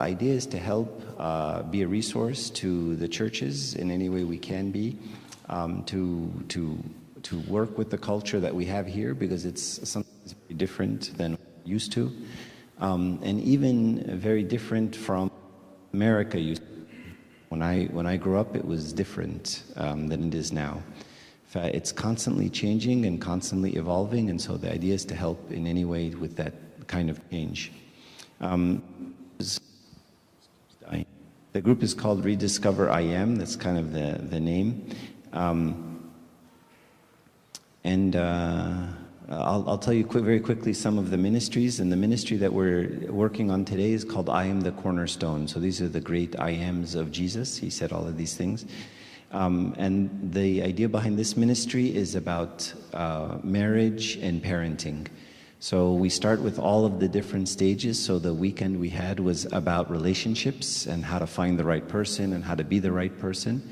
idea is to help be a resource to the churches in any way we can be, to work with the culture that we have here, because it's something that's very different than we're used to, and even very different from America used to. When I grew up, it was different than it is now. It's constantly changing and constantly evolving, and so the idea is to help in any way with that kind of change. The group is called Rediscover I Am. That's kind of the name. I'll tell you very quickly some of the ministries. And the ministry that we're working on today is called I Am the Cornerstone. So these are the great I Ams of Jesus. He said all of these things. And the idea behind this ministry is about marriage and parenting. So we start with all of the different stages. So the weekend we had was about relationships and how to find the right person and how to be the right person.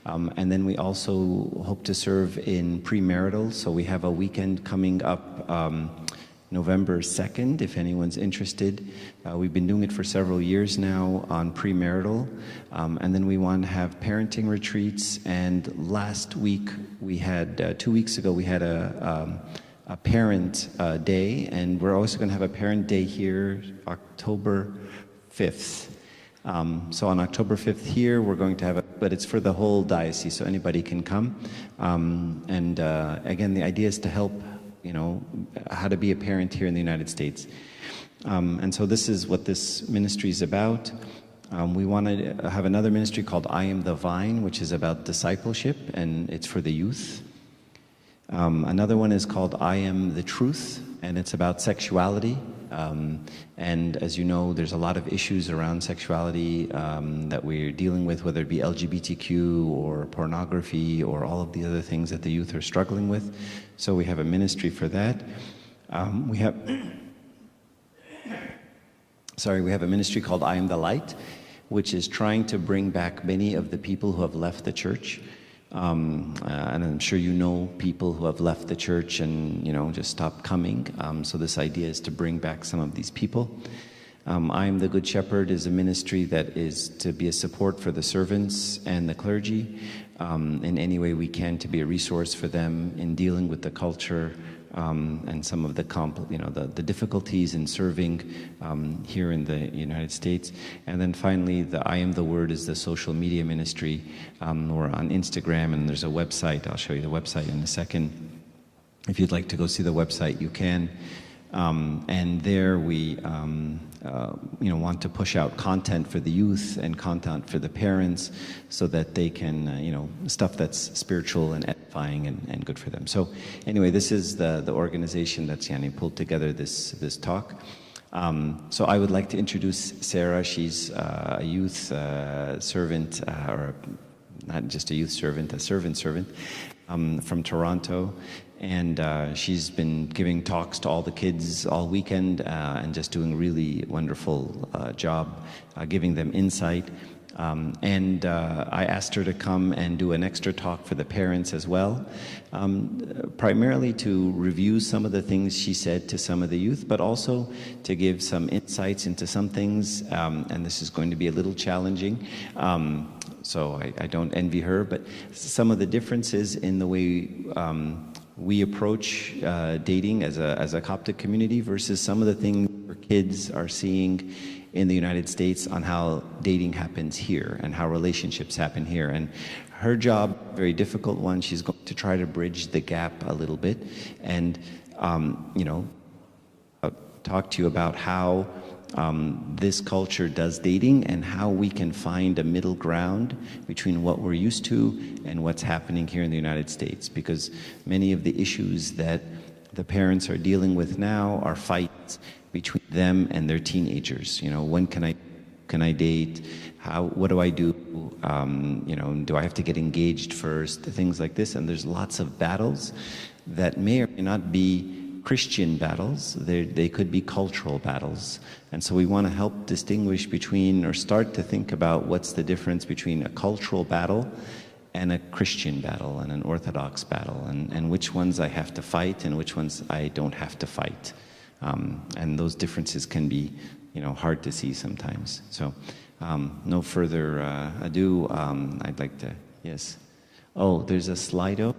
And then we also hope to serve in premarital. So we have a weekend coming up November 2nd, if anyone's interested. We've been doing it for several years now on premarital. And then we want to have parenting retreats. And last week we had, 2 weeks ago, we had a parent day, and we're also going to have a parent day here October 5th. So on October 5th here, we're going to have but it's for the whole diocese, so anybody can come. Again, the idea is to help, how to be a parent here in the United States. And so this is what this ministry is about. We want to have another ministry called I Am the Vine, which is about discipleship, and it's for the youth. Another one is called I Am the Truth, and it's about sexuality. And as you know, there's a lot of issues around sexuality that we're dealing with, whether it be LGBTQ or pornography or all of the other things that the youth are struggling with. So we have a ministry for that. We have a ministry called I Am the Light, which is trying to bring back many of the people who have left the church. And I'm sure you know people who have left the church and just stopped coming. So this idea is to bring back some of these people. I Am the Good Shepherd is a ministry that is to be a support for the servants and the clergy in any way we can, to be a resource for them in dealing with the culture and some of the difficulties in serving here in the United States. And then finally, the I Am the Word is the social media ministry. We're on Instagram, and there's a website. I'll show you the website in a second. If you'd like to go see the website, you can. And there we want to push out content for the youth and content for the parents, so that they can, stuff that's spiritual and edifying and good for them. So anyway, this is the organization that's pulled together this talk. So I would like to introduce Sarah. She's a youth servant, or not just a youth servant, a servant from Toronto. And she's been giving talks to all the kids all weekend and just doing a really wonderful job giving them insight. I asked her to come and do an extra talk for the parents as well, primarily to review some of the things she said to some of the youth, but also to give some insights into some things, and this is going to be a little challenging. So I don't envy her, but some of the differences in the way we approach dating as a Coptic community versus some of the things our kids are seeing in the United States on how dating happens here and how relationships happen here. And her job, very difficult one, she's going to try to bridge the gap a little bit and, talk to you about how this culture does dating and how we can find a middle ground between what we're used to and what's happening here in the United States. Because many of the issues that the parents are dealing with now are fights between them and their teenagers. When can I date? What do I do? Do I have to get engaged first? Things like this. And there's lots of battles that may or may not be Christian battles. They could be cultural battles. And so we want to help distinguish between, or start to think about, what's the difference between a cultural battle and a Christian battle and an Orthodox battle, and which ones I have to fight and which ones I don't have to fight. And those differences can be, hard to see sometimes. So no further ado, I'd like to, yes. Oh, there's a Slido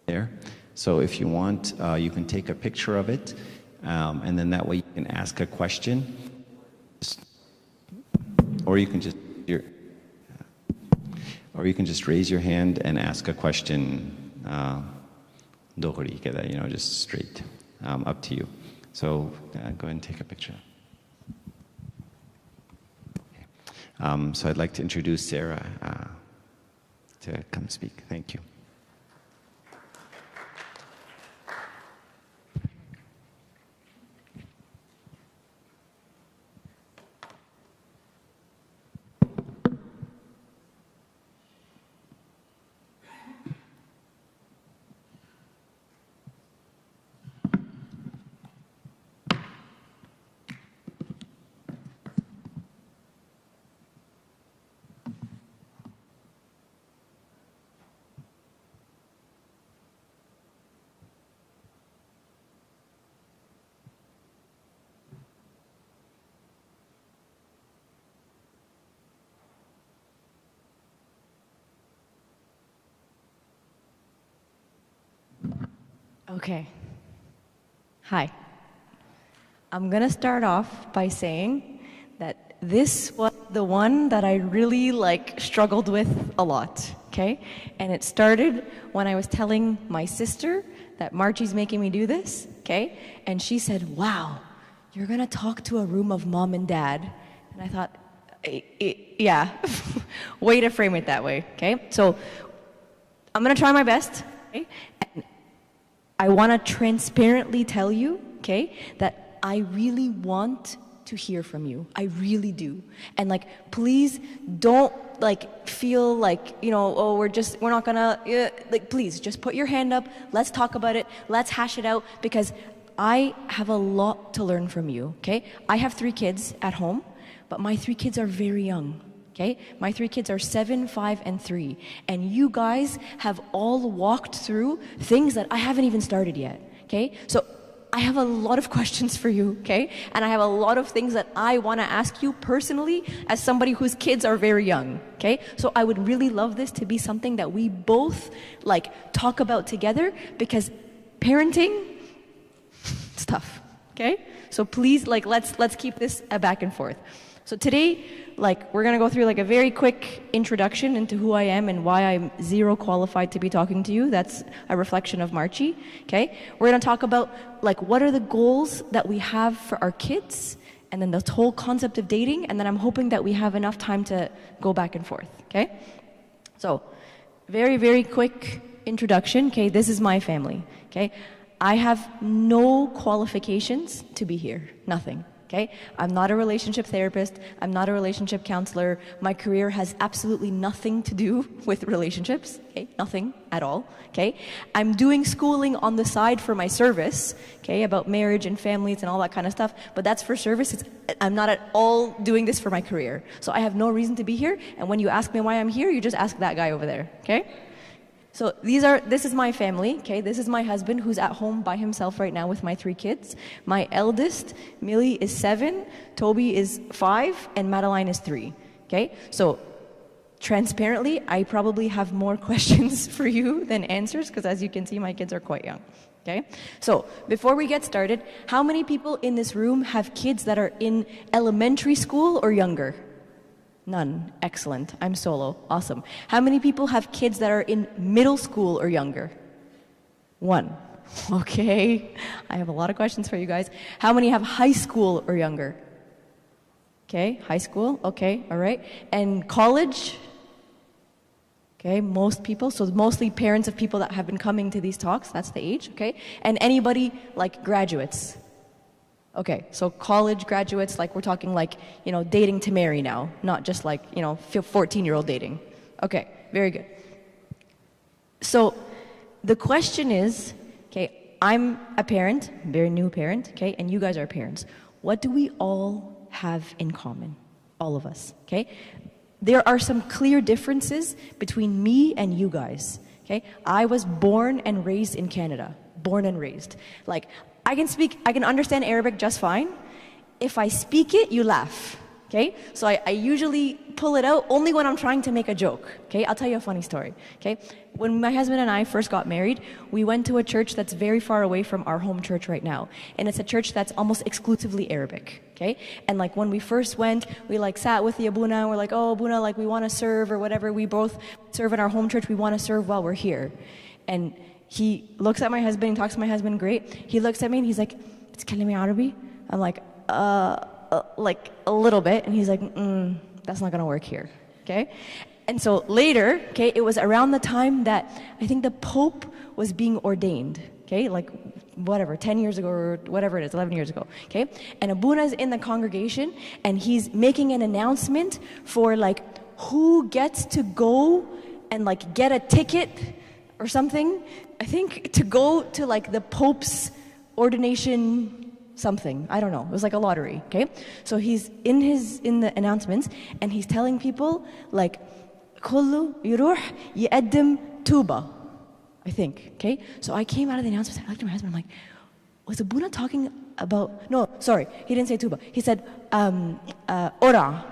there. So if you want, you can take a picture of it, and then that way you can ask a question, or you can just raise your hand and ask a question. Just straight, up to you. So go ahead and take a picture. So I'd like to introduce Sarah to come speak. Thank you. Okay. Hi. I'm going to start off by saying that this was the one that I really struggled with a lot, okay? And it started when I was telling my sister that Marchie's making me do this, okay? And she said, "Wow, you're going to talk to a room of mom and dad." And I thought, yeah, way to frame it that way, okay? So I'm going to try my best, okay? And I want to transparently tell you, okay, that I really want to hear from you. I really do. And please don't feel oh, we're not gonna, please just put your hand up. Let's talk about it. Let's hash it out, because I have a lot to learn from you, okay? I have 3 kids at home, but my 3 kids are very young. Okay? My 3 kids are 7, 5, and 3. And you guys have all walked through things that I haven't even started yet. Okay? So I have a lot of questions for you, okay? And I have a lot of things that I want to ask you personally as somebody whose kids are very young, okay? So I would really love this to be something that we both talk about together, because parenting, it's tough, okay? So please, let's keep this a back and forth. So today, we're going to go through a very quick introduction into who I am and why I'm zero qualified to be talking to you. That's a reflection of Marchie, okay? We're going to talk about, what are the goals that we have for our kids, and then the whole concept of dating, and then I'm hoping that we have enough time to go back and forth, okay? So, very, very quick introduction, okay? This is my family, okay? I have no qualifications to be here, nothing. Okay? I'm not a relationship therapist. I'm not a relationship counselor. My career has absolutely nothing to do with relationships. Okay? Nothing at all. Okay? I'm doing schooling on the side for my service, okay, about marriage and families and all that kind of stuff, but that's for service. I'm not at all doing this for my career. So I have no reason to be here, and when you ask me why I'm here, you just ask that guy over there. Okay? So this is my family, okay? This is my husband, who's at home by himself right now with my 3 kids. My eldest, Millie, is 7, Toby is 5, and Madeline is 3, okay? So transparently, I probably have more questions for you than answers, because as you can see, my kids are quite young, okay? So before we get started, how many people in this room have kids that are in elementary school or younger? None. Excellent. I'm solo. Awesome. How many people have kids that are in middle school or younger? 1. Okay. I have a lot of questions for you guys. How many have high school or younger? Okay. High school. Okay. All right. And college? Okay. Most people. So mostly parents of people that have been coming to these talks. That's the age. Okay. And anybody graduates? Okay, so college graduates, we're talking dating to marry now, not just 14-year-old dating. Okay, very good. So the question is, okay, I'm a parent, very new parent, okay, and you guys are parents. What do we all have in common? All of us, okay? There are some clear differences between me and you guys, okay? I was born and raised in Canada, born and raised. I can understand Arabic just fine. if I speak it, you laugh. Okay? So I usually pull it out only when I'm trying to make a joke. Okay? I'll tell you a funny story. Okay? When my husband and I first got married, we went to a church that's very far away from our home church right now. And it's a church that's almost exclusively Arabic. Okay? And like when we first went, we like sat with the Abuna and we're like, oh, Abuna, like we want to serve or whatever. We both serve in our home church. We want to serve while we're here. And he looks at my husband and talks to my husband, great. He looks at me and he's like, "Ttkallimi Arabi?" I'm like, like a little bit. And he's like, that's not going to work here. Okay? And so later, okay, it was around the time that I think the Pope was being ordained. Okay? Like whatever, 10 years ago or whatever it is, 11 years ago. Okay? And Abuna's in the congregation and he's making an announcement for like who gets to go and like get a ticket or something, I think, to go to like the Pope's ordination something. I don't know. It was like a lottery, okay? So he's in the announcements and he's telling people like kullu yuruh يقدم tuba, I think, okay? So I came out of the announcements, I looked at my husband, I'm like, was Abuna talking about, no, sorry, he didn't say tuba. He said ora.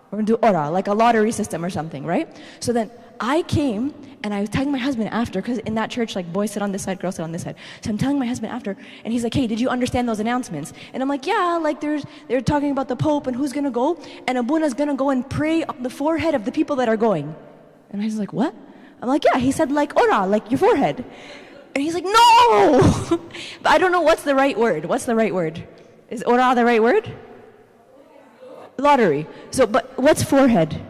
We're gonna do ora, like a lottery system or something, right? So then I came and I was telling my husband after, because in that church, like boys sit on this side, girls sit on this side. So I'm telling my husband after, and he's like, hey, did you understand those announcements? And I'm like, yeah, like they're talking about the Pope and who's gonna go, and Abuna's gonna go and pray on the forehead of the people that are going. And I was like, what? I'm like, yeah, he said like ora, like your forehead. And he's like, no! But I don't know what's the right word. What's the right word? Is ora the right word? Lottery. So, but what's forehead?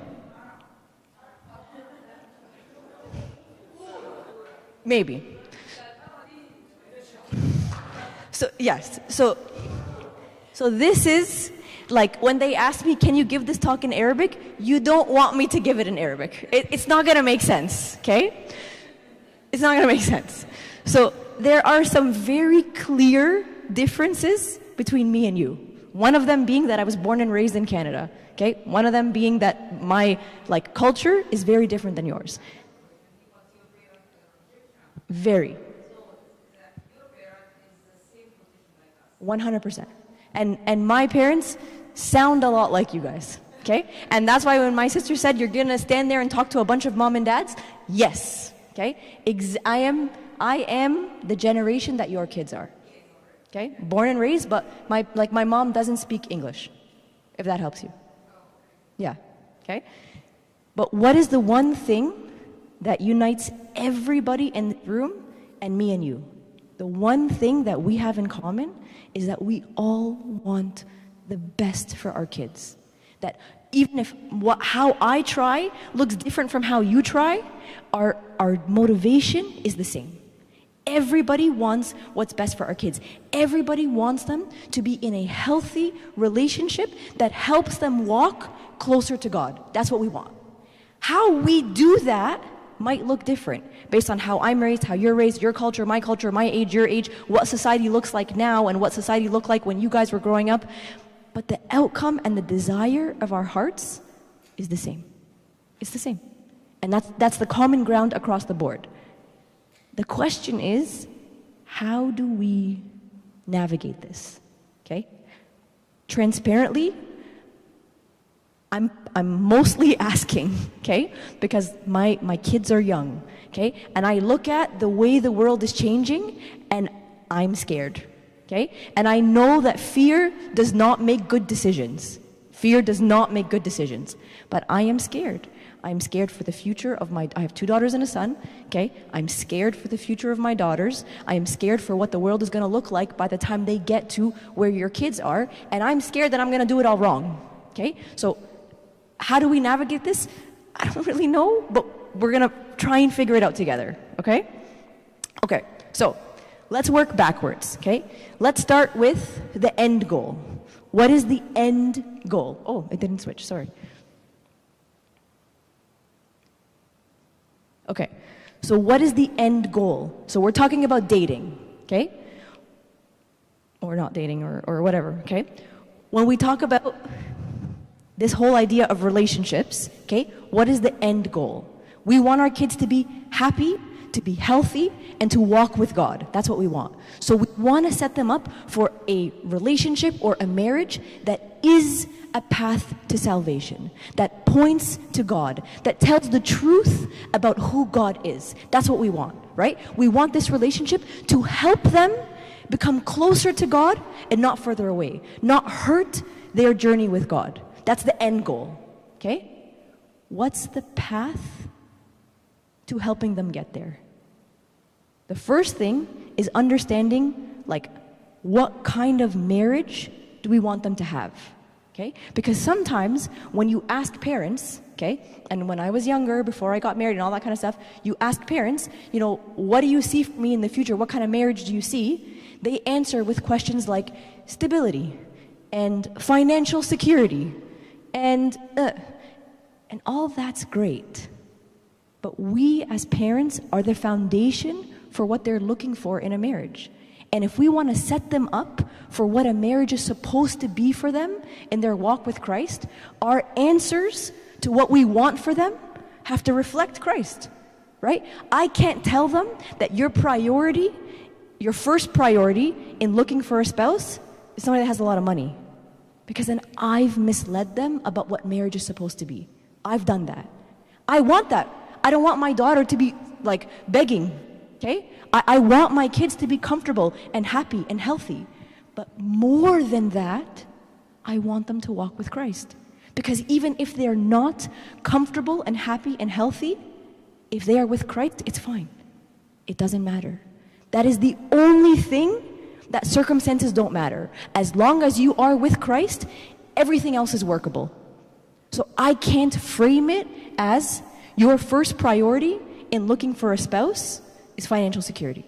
Maybe. So, yes. So this is like when they ask me, can you give this talk in Arabic? You don't want me to give it in Arabic. It's not going to make sense, okay? It's not going to make sense. So there are some very clear differences between me and you. One of them being that I was born and raised in Canada, okay? One of them being that my like culture is very different than yours. Very. 100%. And my parents sound a lot like you guys, okay? And that's why when my sister said you're gonna stand there and talk to a bunch of mom and dads, yes, okay? I am the generation that your kids are. Okay, born and raised, but my mom doesn't speak English, if that helps you. Yeah, okay? But what is the one thing that unites everybody in the room and me and you? The one thing that we have in common is that we all want the best for our kids. That even if how I try looks different from how you try, our motivation is the same. Everybody wants what's best for our kids. Everybody wants them to be in a healthy relationship that helps them walk closer to God. That's what we want. How we do that might look different based on how I'm raised, how you're raised, your culture, my age, your age, what society looks like now and what society looked like when you guys were growing up. But the outcome and the desire of our hearts is the same. It's the same. And that's the common ground across the board. The question is, how do we navigate this? Okay? Transparently, I'm mostly asking, okay? Because my kids are young, okay? And I look at the way the world is changing and I'm scared, okay? And I know that fear does not make good decisions. Fear does not make good decisions. But I am scared. I'm scared for the future of I have 2 daughters and a son, okay? I'm scared for the future of my daughters. I am scared for what the world is gonna look like by the time they get to where your kids are. And I'm scared that I'm gonna do it all wrong, okay? So how do we navigate this? I don't really know, but we're gonna try and figure it out together, okay? Okay, so let's work backwards, okay? Let's start with the end goal. What is the end goal? Oh, it didn't switch, sorry. Okay, so what is the end goal? So we're talking about dating, okay? Or not dating, or whatever, okay? When we talk about this whole idea of relationships, okay, what is the end goal? We want our kids to be happy, to be healthy, and to walk with God. That's what we want. So we want to set them up for a relationship or a marriage that is a path to salvation, that points to God, that tells the truth about who God is. That's what we want, right? We want this relationship to help them become closer to God and not further away, not hurt their journey with God. That's the end goal, okay? What's the path to helping them get there? The first thing is understanding, like, what kind of marriage do we want them to have, okay? Because sometimes when you ask parents, okay, and when I was younger, before I got married and all that kind of stuff, you ask parents, you know, what do you see for me in the future? What kind of marriage do you see? They answer with questions like stability and financial security and all that's great. But we as parents are the foundation for what they're looking for in a marriage. And if we want to set them up for what a marriage is supposed to be for them in their walk with Christ, our answers to what we want for them have to reflect Christ, right? I can't tell them that your priority, your first priority in looking for a spouse is somebody that has a lot of money. Because then I've misled them about what marriage is supposed to be. I've done that. I want that. I don't want my daughter to be like begging, okay? I want my kids to be comfortable and happy and healthy. But more than that, I want them to walk with Christ. Because even if they're not comfortable and happy and healthy, if they are with Christ, it's fine. It doesn't matter. That is the only thing that circumstances don't matter. As long as you are with Christ, everything else is workable. So I can't frame it as your first priority in looking for a spouse is financial security.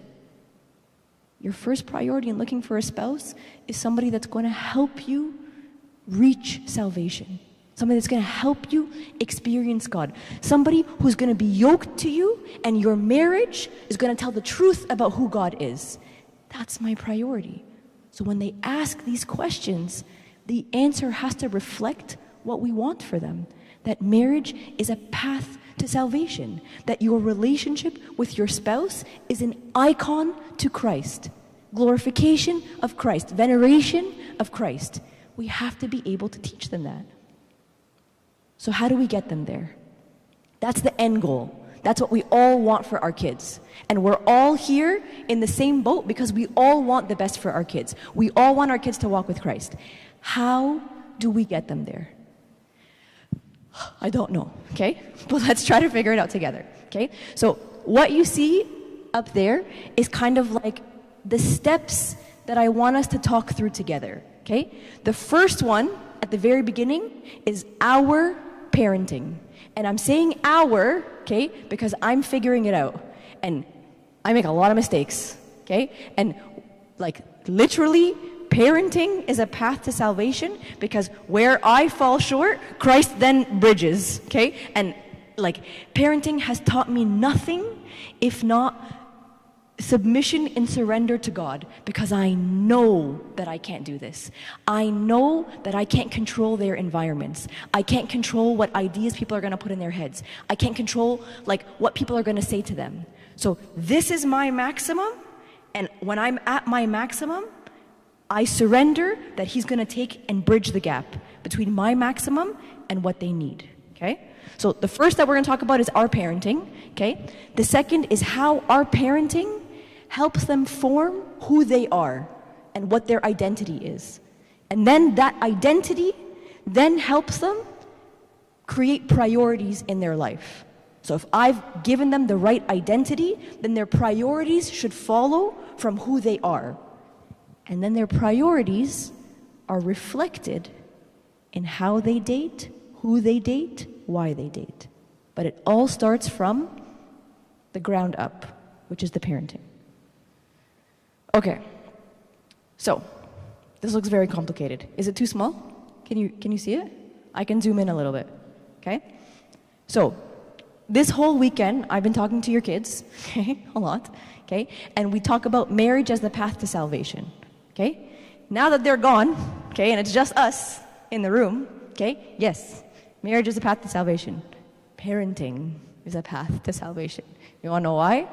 Your first priority in looking for a spouse is somebody that's going to help you reach salvation. Somebody that's going to help you experience God. Somebody who's going to be yoked to you, and your marriage is going to tell the truth about who God is. That's my priority. So when they ask these questions, the answer has to reflect what we want for them. That marriage is a path to salvation. That your relationship with your spouse is an icon to Christ. Glorification of Christ. Veneration of Christ. We have to be able to teach them that. So how do we get them there? That's the end goal. That's what we all want for our kids. And we're all here in the same boat because we all want the best for our kids. We all want our kids to walk with Christ. How do we get them there? I don't know, okay? But let's try to figure it out together, okay? So what you see up there is kind of like the steps that I want us to talk through together, okay? The first one at the very beginning is our parenting. And I'm saying our, okay, because I'm figuring it out. And I make a lot of mistakes, okay? And like literally, parenting is a path to salvation because where I fall short, Christ then bridges, okay? And like parenting has taught me nothing if not submission and surrender to God, because I know that I can't do this. I know that I can't control their environments. I can't control what ideas people are going to put in their heads. I can't control like what people are going to say to them. So this is my maximum, and when I'm at my maximum, I surrender that He's going to take and bridge the gap between my maximum and what they need, okay? So the first that we're going to talk about is our parenting, okay? The second is how our parenting helps them form who they are and what their identity is. And then that identity then helps them create priorities in their life. So if I've given them the right identity, then their priorities should follow from who they are. And then their priorities are reflected in how they date, who they date, why they date. But it all starts from the ground up, which is the parenting. Okay, so this looks very complicated. Is it too small? Can you see it? I can zoom in a little bit, okay? So this whole weekend, I've been talking to your kids, okay, a lot, okay? And we talk about marriage as the path to salvation, okay? Now that they're gone, okay, and it's just us in the room, okay? Yes, marriage is a path to salvation. Parenting is a path to salvation. You wanna know why?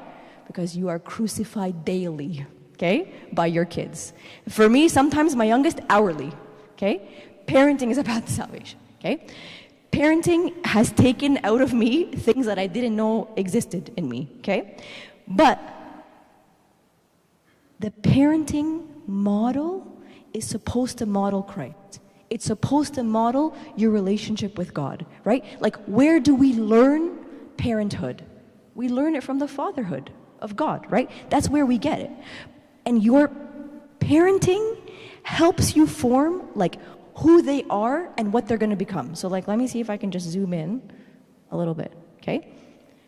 Because you are crucified daily, okay, by your kids. For me, sometimes my youngest, hourly, okay? Parenting is about salvation, okay? Parenting has taken out of me things that I didn't know existed in me, okay? But the parenting model is supposed to model Christ. It's supposed to model your relationship with God, right? Like, where do we learn parenthood? We learn it from the fatherhood of God, right? That's where we get it. And your parenting helps you form, like, who they are and what they're going to become. So, like, let me see if I can just zoom in a little bit, okay?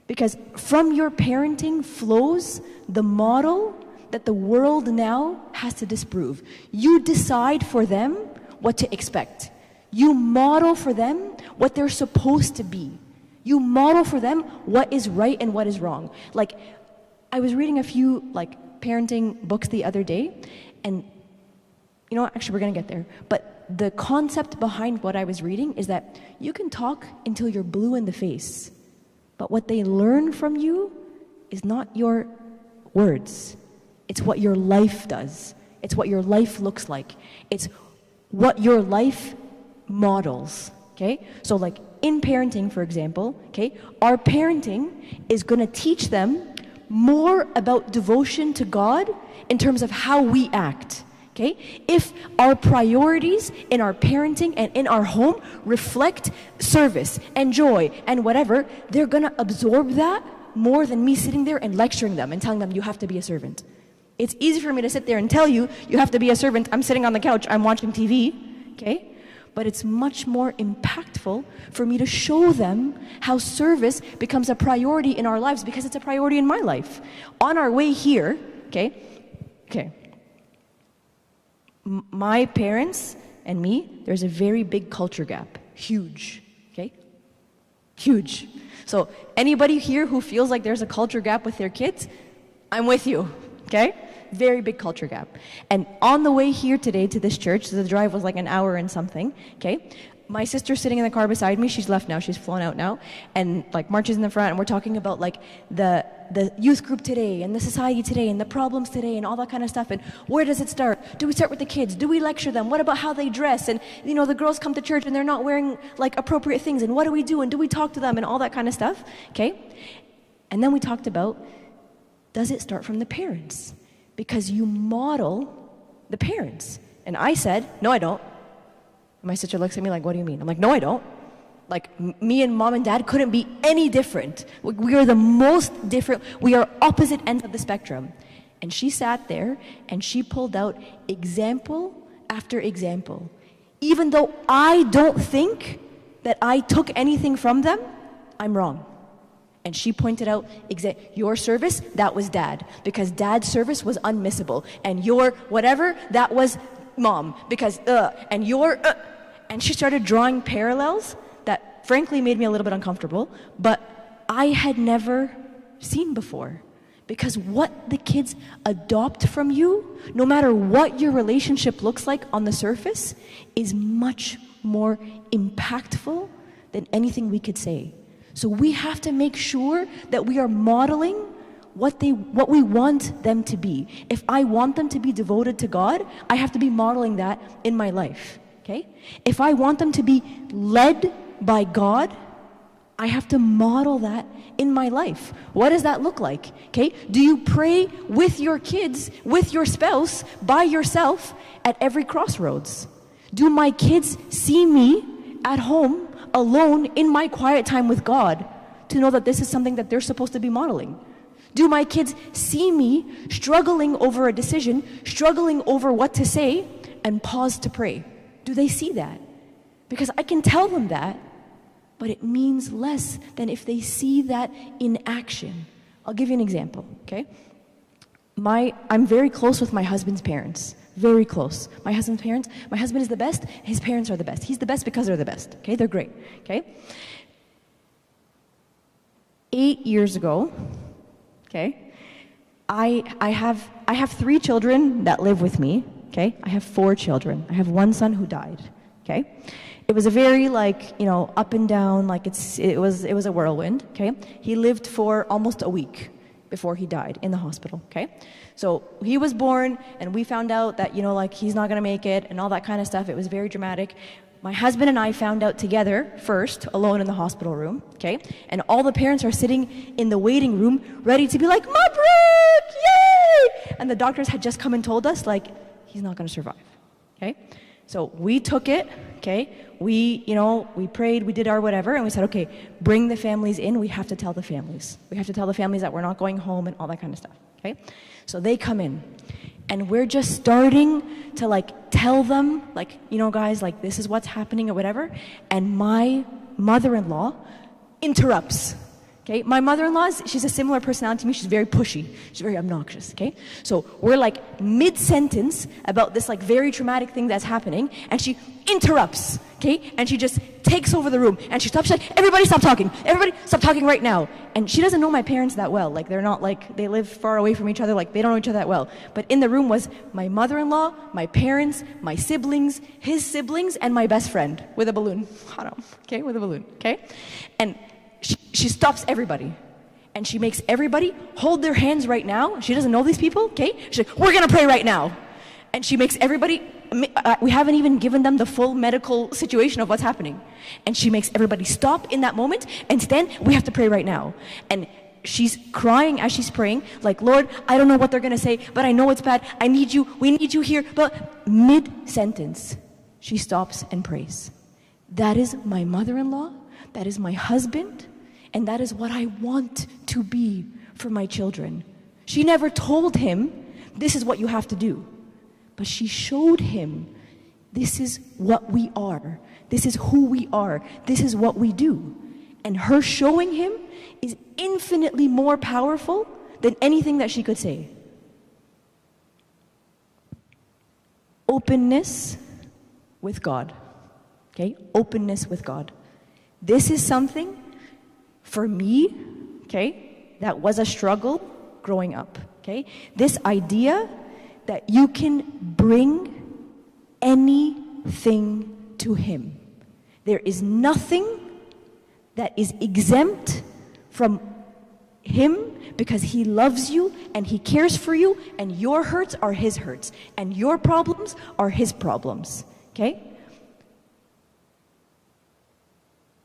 Because from your parenting flows the model that the world now has to disprove. You decide for them what to expect. You model for them what they're supposed to be. You model for them what is right and what is wrong. Like, I was reading a few, like, parenting books the other day, and, you know what, actually, we're going to get there. But the concept behind what I was reading is that you can talk until you're blue in the face, but what they learn from you is not your words. It's what your life does. It's what your life looks like. It's what your life models, okay? So, like, in parenting, for example, okay, our parenting is going to teach them more about devotion to God in terms of how we act. Okay? If our priorities in our parenting and in our home reflect service and joy and whatever, they're going to absorb that more than me sitting there and lecturing them and telling them, you have to be a servant. It's easy for me to sit there and tell you, you have to be a servant. I'm sitting on the couch, I'm watching TV, okay? But it's much more impactful for me to show them how service becomes a priority in our lives, because it's a priority in my life. On our way here, okay? My parents and me, there's a very big culture gap. Huge, okay? Huge. So anybody here who feels like there's a culture gap with their kids, I'm with you, okay? Very big culture gap. And on the way here today to this church, so the drive was like an hour and something, okay? My sister's sitting in the car beside me. She's left now. She's flown out now. And, like, March is in the front, and we're talking about, like, the youth group today and the society today and the problems today and all that kind of stuff. And where does it start? Do we start with the kids? Do we lecture them? What about how they dress? And, you know, the girls come to church and they're not wearing, like, appropriate things. And what do we do? And do we talk to them? And all that kind of stuff, okay? And then we talked about, does it start from the parents? Because you model the parents. And I said, no, I don't. My sister looks at me like, what do you mean? I'm like, no, I don't. Like, me and mom and dad couldn't be any different. We are the most different. We are opposite ends of the spectrum. And she sat there and she pulled out example after example. Even though I don't think that I took anything from them, I'm wrong. And she pointed out, your service, that was dad. Because dad's service was unmissable. And your whatever, that was mom. Because, and your, And she started drawing parallels that frankly made me a little bit uncomfortable, but I had never seen before. Because what the kids adopt from you, no matter what your relationship looks like on the surface, is much more impactful than anything we could say. So we have to make sure that we are modeling what we want them to be. If I want them to be devoted to God, I have to be modeling that in my life. Okay? If I want them to be led by God, I have to model that in my life. What does that look like? Okay? Do you pray with your kids, with your spouse, by yourself at every crossroads? Do my kids see me at home, alone, in my quiet time with God, to know that this is something that they're supposed to be modeling? Do my kids see me struggling over a decision, struggling over what to say, and pause to pray? Do they see that? Because I can tell them that, but it means less than if they see that in action. I'll give you an example, okay? I'm very close with my husband's parents. Very close. My husband's parents, my husband is the best, his parents are the best. He's the best because they're the best, okay? They're great, okay? 8 years ago, okay, I have 3 children that live with me, okay? I have 4 children. I have 1 son who died, okay? It was a very, up and down, it was a whirlwind, okay? He lived for almost a week, before he died in the hospital, okay? So he was born, and we found out that, like, he's not gonna make it, and all that kind of stuff. It was very dramatic. My husband and I found out together first, alone in the hospital room, okay? And all the parents are sitting in the waiting room, ready to be like, Mabruk, yay! And the doctors had just come and told us, like, he's not gonna survive, okay? So we took it, okay? We prayed, we did our whatever, and we said, okay, bring the families in. We have to tell the families. We have to tell the families that we're not going home and all that kind of stuff, okay? So they come in, and we're just starting to, like, tell them, like, guys, like, this is what's happening or whatever, and my mother-in-law interrupts. Okay, my mother-in-law, she's a similar personality to me. She's very pushy. She's very obnoxious, okay? So we're like mid-sentence about this like very traumatic thing that's happening, and she interrupts, okay? And she just takes over the room, and she stops, she's like, everybody stop talking. Everybody stop talking right now. And she doesn't know my parents that well. Like, they're not like, they live far away from each other. Like, they don't know each other that well. But in the room was my mother-in-law, my parents, my siblings, his siblings, and my best friend with a balloon. Okay, with a balloon, okay? And she stops everybody, and she makes everybody hold their hands right now. She doesn't know these people, okay? She's like, we're gonna pray right now. And she makes everybody, we haven't even given them the full medical situation of what's happening. And she makes everybody stop in that moment and stand, we have to pray right now. And she's crying as she's praying, like, Lord, I don't know what they're gonna say, but I know it's bad. I need you, we need you here. But mid-sentence, she stops and prays. That is my mother-in-law, that is my husband, and that is what I want to be for my children. She never told him, this is what you have to do. But she showed him, this is what we are. This is who we are. This is what we do. And her showing him is infinitely more powerful than anything that she could say. Openness with God. Okay? Openness with God. This is something for me, okay, that was a struggle growing up, okay? This idea that you can bring anything to him. There is nothing that is exempt from him because he loves you and he cares for you, and your hurts are his hurts and your problems are his problems, okay?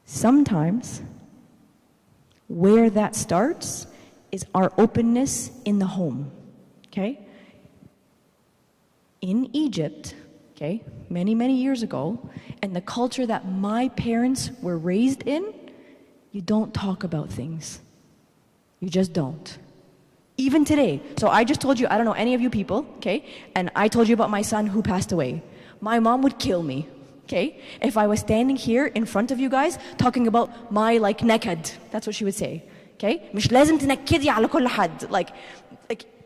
Sometimes where that starts is our openness in the home, okay? In Egypt, okay, many, many years ago, and the culture that my parents were raised in, you don't talk about things. You just don't. Even today. So I just told you, I don't know any of you people, okay? And I told you about my son who passed away. My mom would kill me, okay? If I was standing here in front of you guys talking about my like naked, that's what she would say, okay? مش لازم تنكدي على كل حد. Like,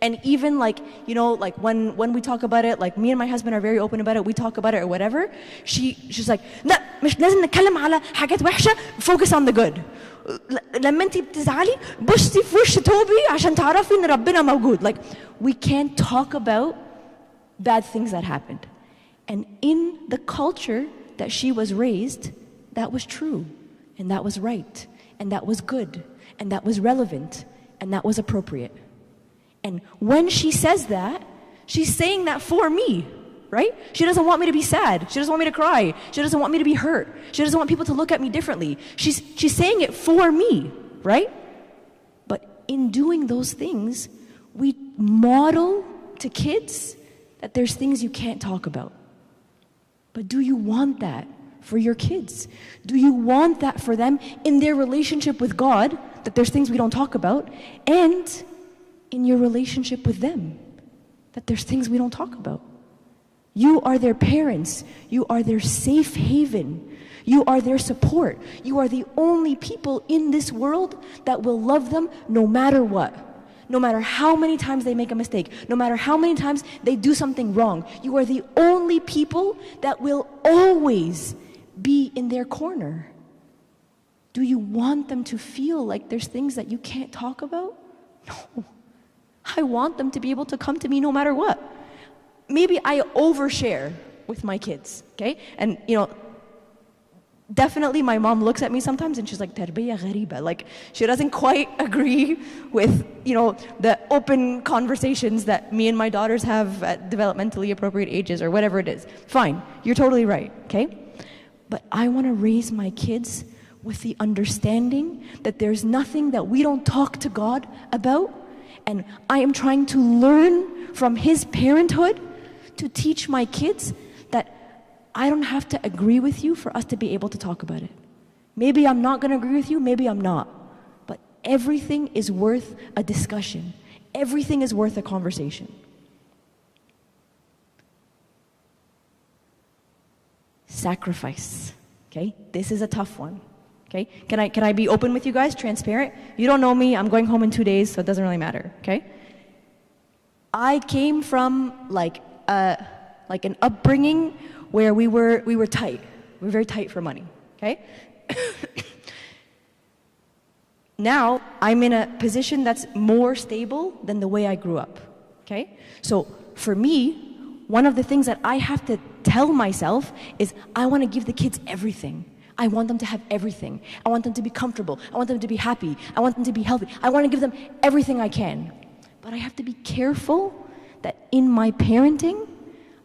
and even like, like when we talk about it, like me and my husband are very open about it, we talk about it or whatever, she's like, لا مش لازم نتكلم على حاجات وحشة, focus on the good. لما انتي بتزعلي بصي في وش توبي عشان تعرفي ان ربنا موجود. Like, we can't talk about bad things that happened. And in the culture that she was raised, that was true, and that was right, and that was good, and that was relevant, and that was appropriate. And when she says that, she's saying that for me, right? She doesn't want me to be sad. She doesn't want me to cry. She doesn't want me to be hurt. She doesn't want people to look at me differently. She's saying it for me, right? But in doing those things, we model to kids that there's things you can't talk about. But do you want that for your kids? Do you want that for them in their relationship with God, that there's things we don't talk about, and in your relationship with them, that there's things we don't talk about? You are their parents. You are their safe haven. You are their support. You are the only people in this world that will love them no matter what. No matter how many times they make a mistake, no matter how many times they do something wrong, you are the only people that will always be in their corner. Do you want them to feel like there's things that you can't talk about? No. I want them to be able to come to me no matter what. Maybe I overshare with my kids, okay? And Definitely my mom looks at me sometimes and she's like, "Tarbiya ghariba." Like, she doesn't quite agree with, the open conversations that me and my daughters have at developmentally appropriate ages or whatever it is. Fine, you're totally right, okay? But I want to raise my kids with the understanding that there's nothing that we don't talk to God about, and I am trying to learn from His parenthood to teach my kids that I don't have to agree with you for us to be able to talk about it. Maybe I'm not going to agree with you, maybe I'm not. But everything is worth a discussion. Everything is worth a conversation. Sacrifice. Okay? This is a tough one. Okay? Can I be open with you guys, transparent? You don't know me, I'm going home in 2 days, so it doesn't really matter. Okay? I came from like an upbringing where we were tight. We were very tight for money, okay? Now, I'm in a position that's more stable than the way I grew up, okay? So, for me, one of the things that I have to tell myself is I want to give the kids everything. I want them to have everything. I want them to be comfortable. I want them to be happy. I want them to be healthy. I want to give them everything I can. But I have to be careful that in my parenting,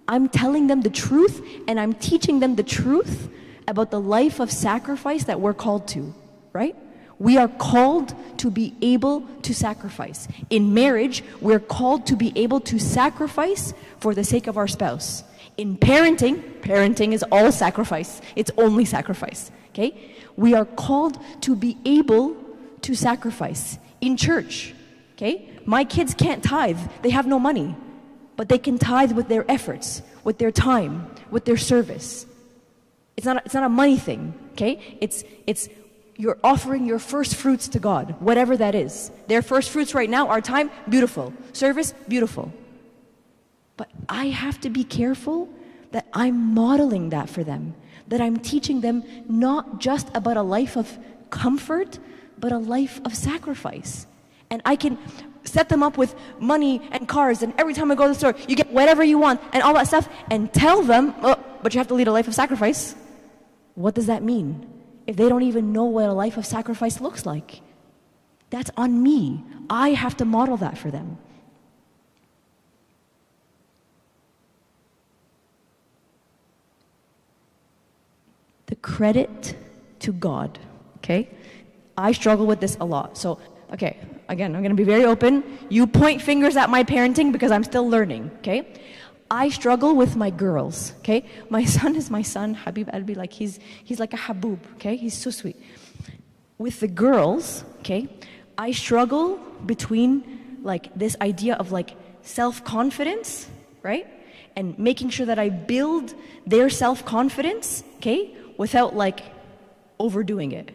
I'm telling them the truth and I'm teaching them the truth about the life of sacrifice that we're called to, right? We are called to be able to sacrifice. In marriage, we're called to be able to sacrifice for the sake of our spouse. In parenting is all sacrifice. It's only sacrifice, okay? We are called to be able to sacrifice. In church, okay? My kids can't tithe. They have no money. But they can tithe with their efforts, with their time, with their service. It's not a money thing, okay? It's you're offering your first fruits to God, whatever that is. Their first fruits right now are time, beautiful. Service, beautiful. But I have to be careful that I'm modeling that for them, that I'm teaching them not just about a life of comfort, but a life of sacrifice. And I can set them up with money and cars, and every time I go to the store, you get whatever you want and all that stuff, and tell them, oh, but you have to lead a life of sacrifice. What does that mean? If they don't even know what a life of sacrifice looks like, that's on me. I have to model that for them. The credit to God, okay? I struggle with this a lot. So, okay, again, I'm going to be very open. You point fingers at my parenting because I'm still learning, okay? I struggle with my girls, okay? My son is my son, Habib. I'll be like, he's like a haboob, okay? He's so sweet. With the girls, okay, I struggle between like this idea of like self-confidence, right? And making sure that I build their self-confidence, okay, without like overdoing it.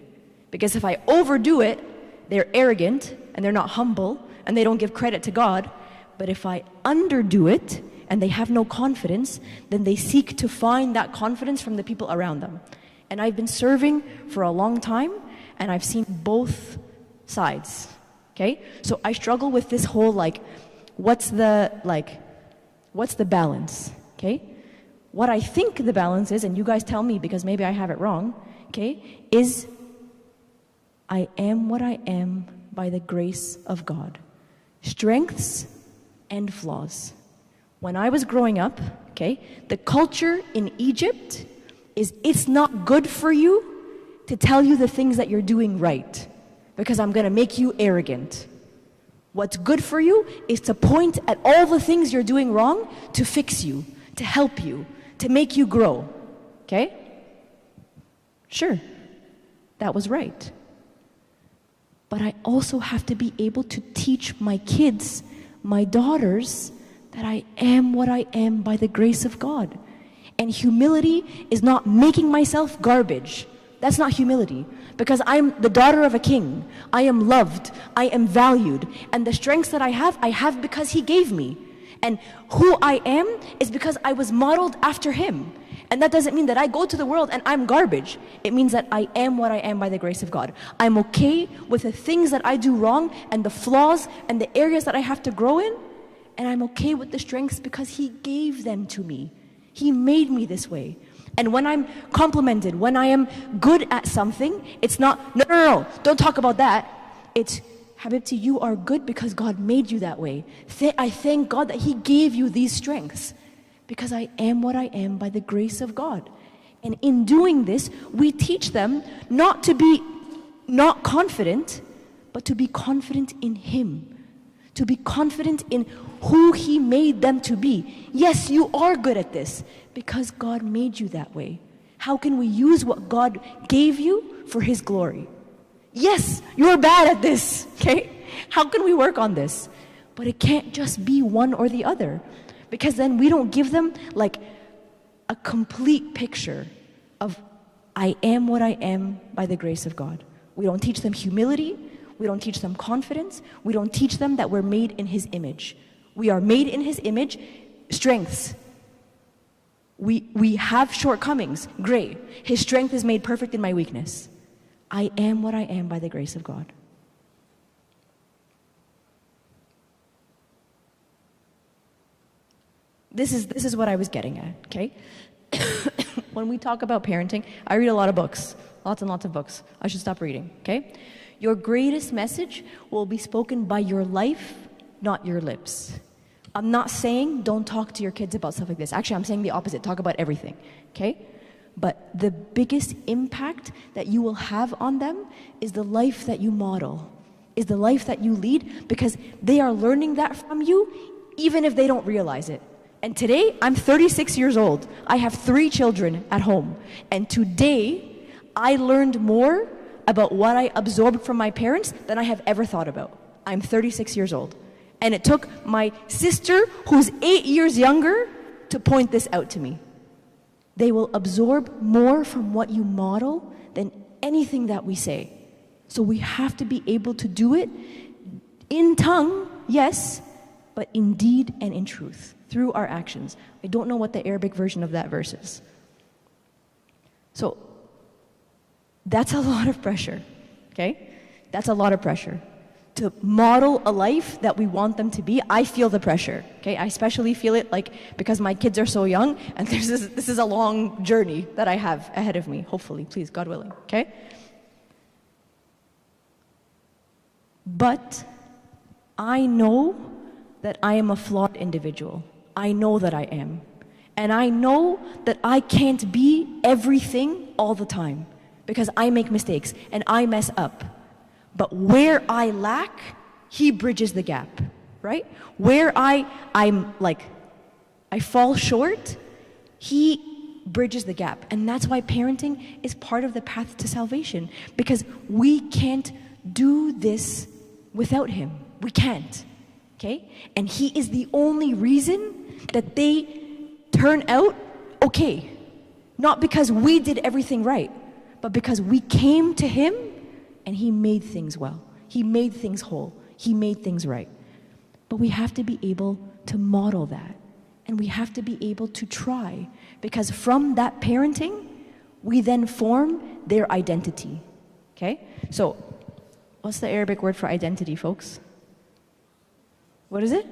Because if I overdo it, they're arrogant and they're not humble and they don't give credit to God. But if I underdo it and they have no confidence, then they seek to find that confidence from the people around them. And I've been serving for a long time and I've seen both sides, okay? So I struggle with this whole like, what's the balance, okay? What I think the balance is, and you guys tell me because maybe I have it wrong, okay, is I am what I am by the grace of God. Strengths and flaws. When I was growing up, okay, the culture in Egypt is it's not good for you to tell you the things that you're doing right because I'm going to make you arrogant. What's good for you is to point at all the things you're doing wrong to fix you, to help you, to make you grow. Okay? Sure, that was right. But I also have to be able to teach my kids, my daughters, that I am what I am by the grace of God. And humility is not making myself garbage. That's not humility. Because I'm the daughter of a king. I am loved. I am valued. And the strengths that I have because He gave me. And who I am is because I was modeled after Him. And that doesn't mean that I go to the world and I'm garbage. It means that I am what I am by the grace of God. I'm okay with the things that I do wrong and the flaws and the areas that I have to grow in. And I'm okay with the strengths because He gave them to me. He made me this way. And when I'm complimented, when I am good at something, it's not, no, don't talk about that. It's, Habibti, you are good because God made you that way. I thank God that He gave you these strengths because I am what I am by the grace of God. And in doing this, we teach them not to be not confident, but to be confident in Him. To be confident in who He made them to be. Yes, you are good at this because God made you that way. How can we use what God gave you for His glory? Yes, you're bad at this, okay? How can we work on this? But it can't just be one or the other, because then we don't give them like a complete picture of I am what I am by the grace of God. We don't teach them humility. We don't teach them confidence. We don't teach them that we're made in His image. We are made in His image, strengths. We have shortcomings, great. His strength is made perfect in my weakness. I am what I am by the grace of God. This is what I was getting at, okay? When we talk about parenting, I read a lot of books, lots and lots of books. I should stop reading, okay? Your greatest message will be spoken by your life, not your lips. I'm not saying don't talk to your kids about stuff like this. Actually, I'm saying the opposite. Talk about everything, okay? But the biggest impact that you will have on them is the life that you model, is the life that you lead, because they are learning that from you even if they don't realize it. And today, I'm 36 years old. I have 3 children at home. And today, I learned more about what I absorbed from my parents than I have ever thought about. I'm 36 years old. And it took my sister, who's 8 years younger, to point this out to me. They will absorb more from what you model than anything that we say. So we have to be able to do it in tongue, yes, but in deed and in truth, through our actions. I don't know what the Arabic version of that verse is. So that's a lot of pressure, okay? That's a lot of pressure. To model a life that we want them to be, I feel the pressure, okay? I especially feel it like because my kids are so young, and this is a long journey that I have ahead of me, hopefully, please, God willing, okay? But I know that I am a flawed individual. I know that I am. And I know that I can't be everything all the time because I make mistakes and I mess up. But where I lack, He bridges the gap, right? Where I fall short, He bridges the gap. And that's why parenting is part of the path to salvation, because we can't do this without Him. We can't, okay? And He is the only reason that they turn out okay. Not because we did everything right, but because we came to Him and He made things well. He made things whole. He made things right. But we have to be able to model that. And we have to be able to try. Because from that parenting, we then form their identity. Okay? So, what's the Arabic word for identity, folks? What is it?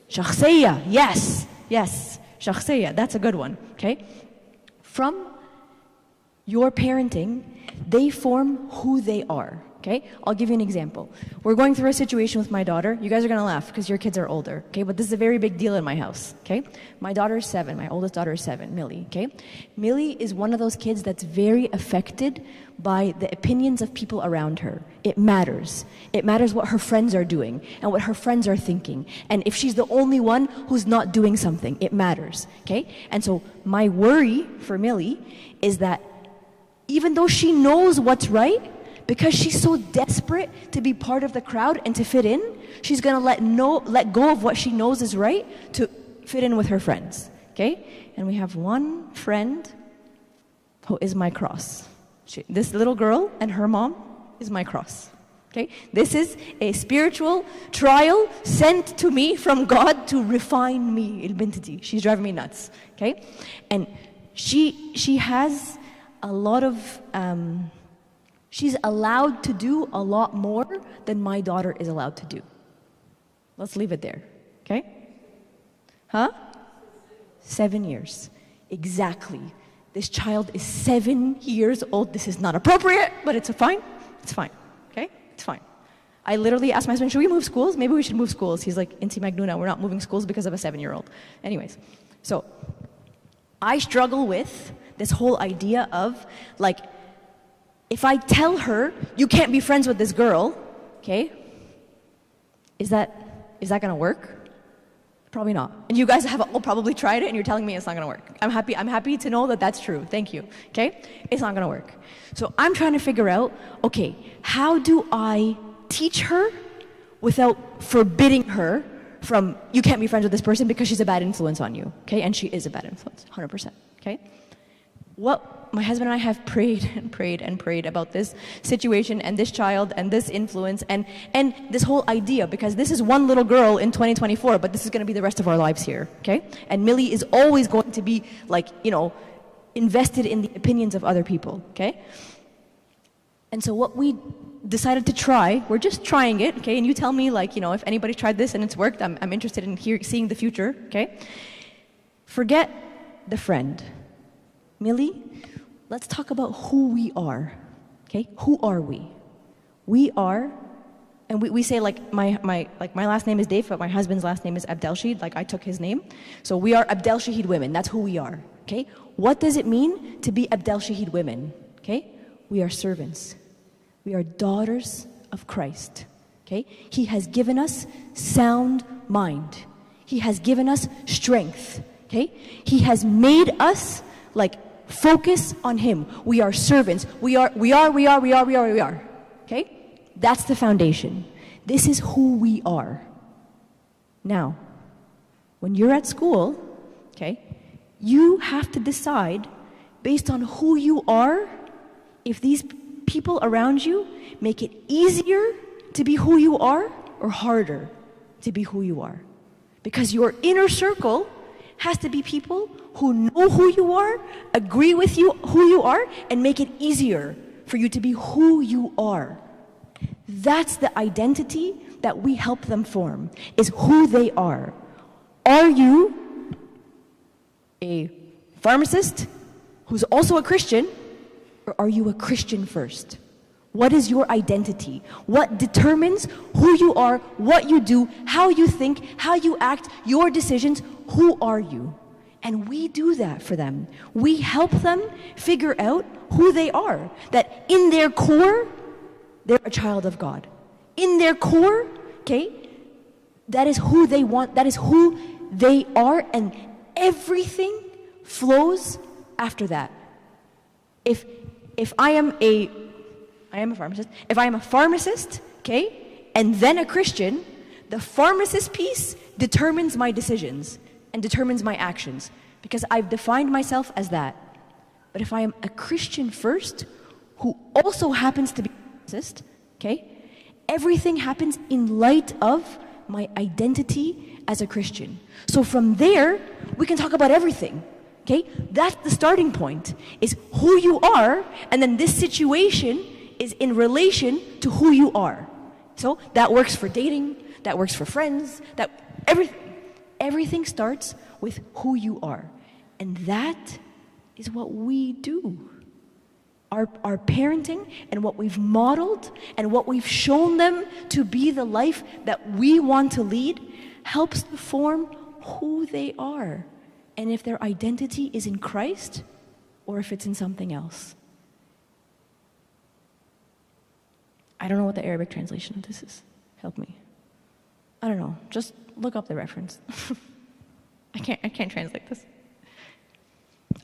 Shakhsiyya. Yes. Yes. Shakhsiyya. That's a good one. Okay? From your parenting, they form who they are, okay? I'll give you an example. We're going through a situation with my daughter. You guys are gonna laugh because your kids are older, okay? But this is a very big deal in my house, okay? My daughter is 7, my oldest daughter is 7, Millie, okay? Millie is one of those kids that's very affected by the opinions of people around her. It matters. It matters what her friends are doing and what her friends are thinking. And if she's the only one who's not doing something, it matters, okay? And so my worry for Millie is that even though she knows what's right, because she's so desperate to be part of the crowd and to fit in, she's gonna let go of what she knows is right to fit in with her friends, okay? And we have one friend who is my cross. This little girl and her mom is my cross, okay? This is a spiritual trial sent to me from God to refine me, il-bintati. She's driving me nuts, okay? And she has a lot of, she's allowed to do a lot more than my daughter is allowed to do. Let's leave it there, okay? Huh? 7 years, exactly. This child is 7 years old. This is not appropriate, but it's fine. It's fine, okay? It's fine. I literally asked my husband, should we move schools? Maybe we should move schools. He's like, Inti Magnuna, we're not moving schools because of a 7-year-old. Anyways, so I struggle with this whole idea of, like, if I tell her, you can't be friends with this girl, okay, is that gonna work? Probably not. And you guys have all probably tried it and you're telling me it's not gonna work. I'm happy to know that that's true. Thank you. Okay? It's not gonna work. So I'm trying to figure out, okay, how do I teach her without forbidding her from, you can't be friends with this person because she's a bad influence on you. Okay? And she is a bad influence, 100%. Okay? My husband and I have prayed and prayed and prayed about this situation and this child and this influence and this whole idea, because this is one little girl in 2024, but this is going to be the rest of our lives here, okay? And Millie is always going to be, like, you know, invested in the opinions of other people, okay? And so what we decided to try, we're just trying it, okay? And you tell me, like, you know, if anybody's tried this and it's worked, I'm interested in seeing the future, okay? Forget the friend. Millie, let's talk about who we are, okay? Who are we? We are, and we say, like, my last name is Dave, but my husband's last name is Abdelshahid, like I took his name. So we are Abdelshahid women, that's who we are, okay? What does it mean to be Abdelshahid women, okay? We are servants. We are daughters of Christ, okay? He has given us sound mind. He has given us strength, okay? He has made us, like, focus on Him. We are servants. We are, okay? That's the foundation. This is who we are. Now, when you're at school, okay, you have to decide, based on who you are, if these people around you make it easier to be who you are or harder to be who you are. Because your inner circle has to be people who know who you are, agree with you who you are, and make it easier for you to be who you are. That's the identity that we help them form, is who they are. Are you a pharmacist who's also a Christian, or are you a Christian first? What is your identity? What determines who you are, what you do, how you think, how you act, your decisions? Who are you? And we do that for them. We help them figure out who they are. That in their core, they're a child of God. In their core, okay, that is who they want, that is who they are, and everything flows after that. If I am a pharmacist. If I am a pharmacist, okay, and then a Christian, the pharmacist piece determines my decisions and determines my actions, because I've defined myself as that. But if I am a Christian first, who also happens to be a pharmacist, okay, everything happens in light of my identity as a Christian. So from there, we can talk about everything. Okay? That's the starting point, is who you are, and then this situation is in relation to who you are. So that works for dating, that works for friends, that everything starts with who you are. And that is what we do. Our parenting and what we've modeled and what we've shown them to be the life that we want to lead helps to form who they are. And if their identity is in Christ or if it's in something else. I don't know what the Arabic translation of this is. Help me. I don't know. Just look up the reference. I can't translate this.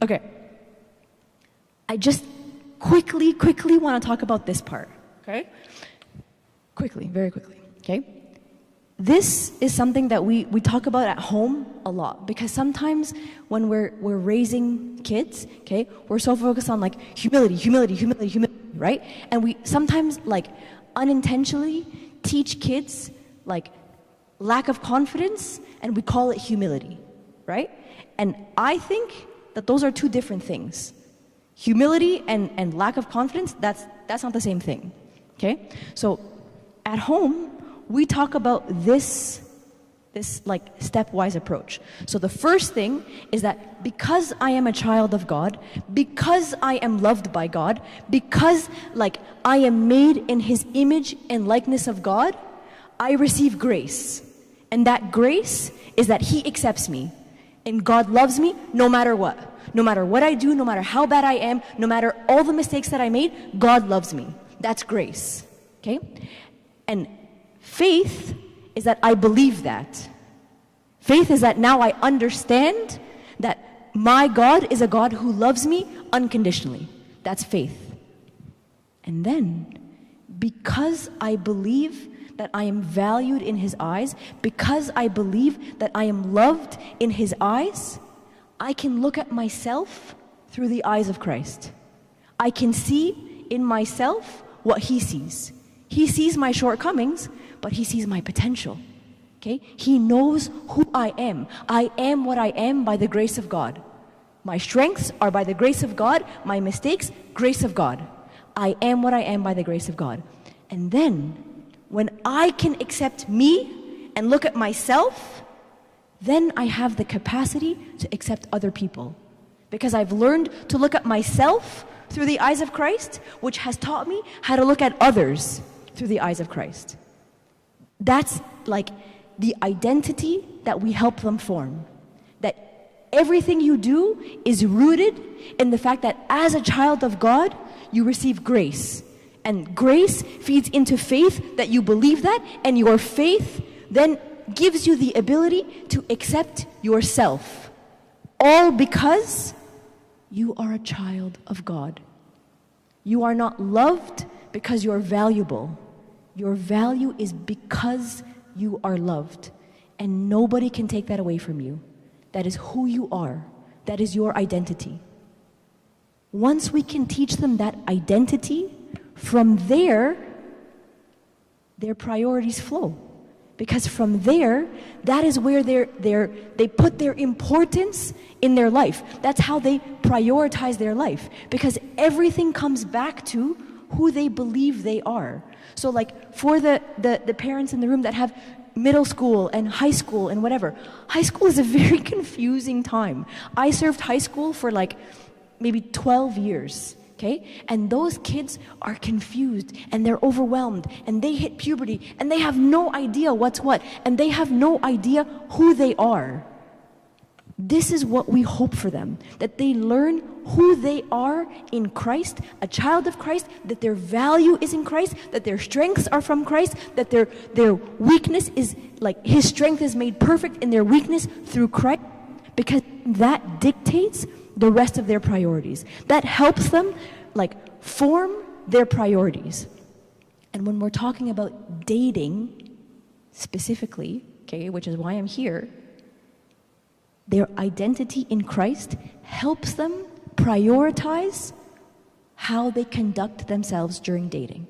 Okay. I just quickly want to talk about this part. Okay? Quickly, very quickly. Okay? This is something that we talk about at home a lot, because sometimes when we're raising kids, okay, we're so focused on, like, humility, right? And we sometimes, like, unintentionally teach kids, like, lack of confidence, and we call it humility, right? And I think that those are two different things. Humility and lack of confidence, that's not the same thing, okay? So at home, we talk about this this like stepwise approach. So the first thing is that because I am a child of God, because I am loved by God, because like I am made in his image and likeness of God, I receive grace. And that grace is that he accepts me. And God loves me no matter what. No matter what I do, no matter how bad I am, no matter all the mistakes that I made, God loves me. That's grace. Okay? And faith is that I believe that. Faith is that now I understand that my God is a God who loves me unconditionally. That's faith. And then, because I believe that I am valued in his eyes, because I believe that I am loved in his eyes, I can look at myself through the eyes of Christ. I can see in myself what he sees. He sees my shortcomings, but he sees my potential. Okay? He knows who I am. I am what I am by the grace of God. My strengths are by the grace of God. My mistakes, grace of God. I am what I am by the grace of God. And then, when I can accept me and look at myself, then I have the capacity to accept other people. Because I've learned to look at myself through the eyes of Christ, which has taught me how to look at others through the eyes of Christ. That's like the identity that we help them form. That everything you do is rooted in the fact that as a child of God, you receive grace. And grace feeds into faith that you believe that, and your faith then gives you the ability to accept yourself. All because you are a child of God. You are not loved because you're valuable. Your value is because you are loved. And nobody can take that away from you. That is who you are. That is your identity. Once we can teach them that identity, from there, their priorities flow. Because from there, that is where they put their importance in their life. That's how they prioritize their life. Because everything comes back to who they believe they are. So like for the parents in the room that have middle school and high school and whatever, high school is a very confusing time. I served high school for like maybe 12 years. Okay? And those kids are confused and they're overwhelmed and they hit puberty and they have no idea what's what and they have no idea who they are. This is what we hope for them, that they learn who they are in Christ, a child of Christ, that their value is in Christ, that their strengths are from Christ, that their weakness is like his strength is made perfect in their weakness through Christ, because that dictates the rest of their priorities. That helps them like form their priorities. And when we're talking about dating specifically, okay, which is why I'm here, their identity in Christ helps them prioritize how they conduct themselves during dating.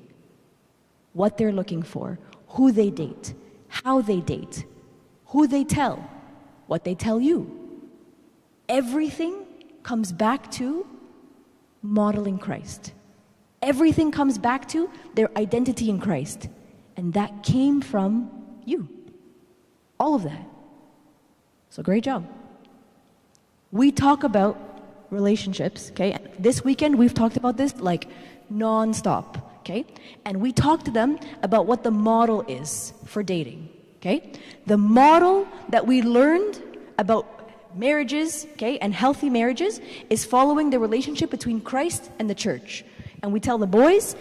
What they're looking for, who they date, how they date, who they tell, what they tell you. Everything comes back to modeling Christ. Everything comes back to their identity in Christ. And that came from you. All of that. So great job. We talk about relationships, okay? This weekend we've talked about this like non-stop, okay? And we talked to them about what the model is for dating, okay? The model that we learned about marriages, okay, and healthy marriages is following the relationship between Christ and the church. And we tell the boys,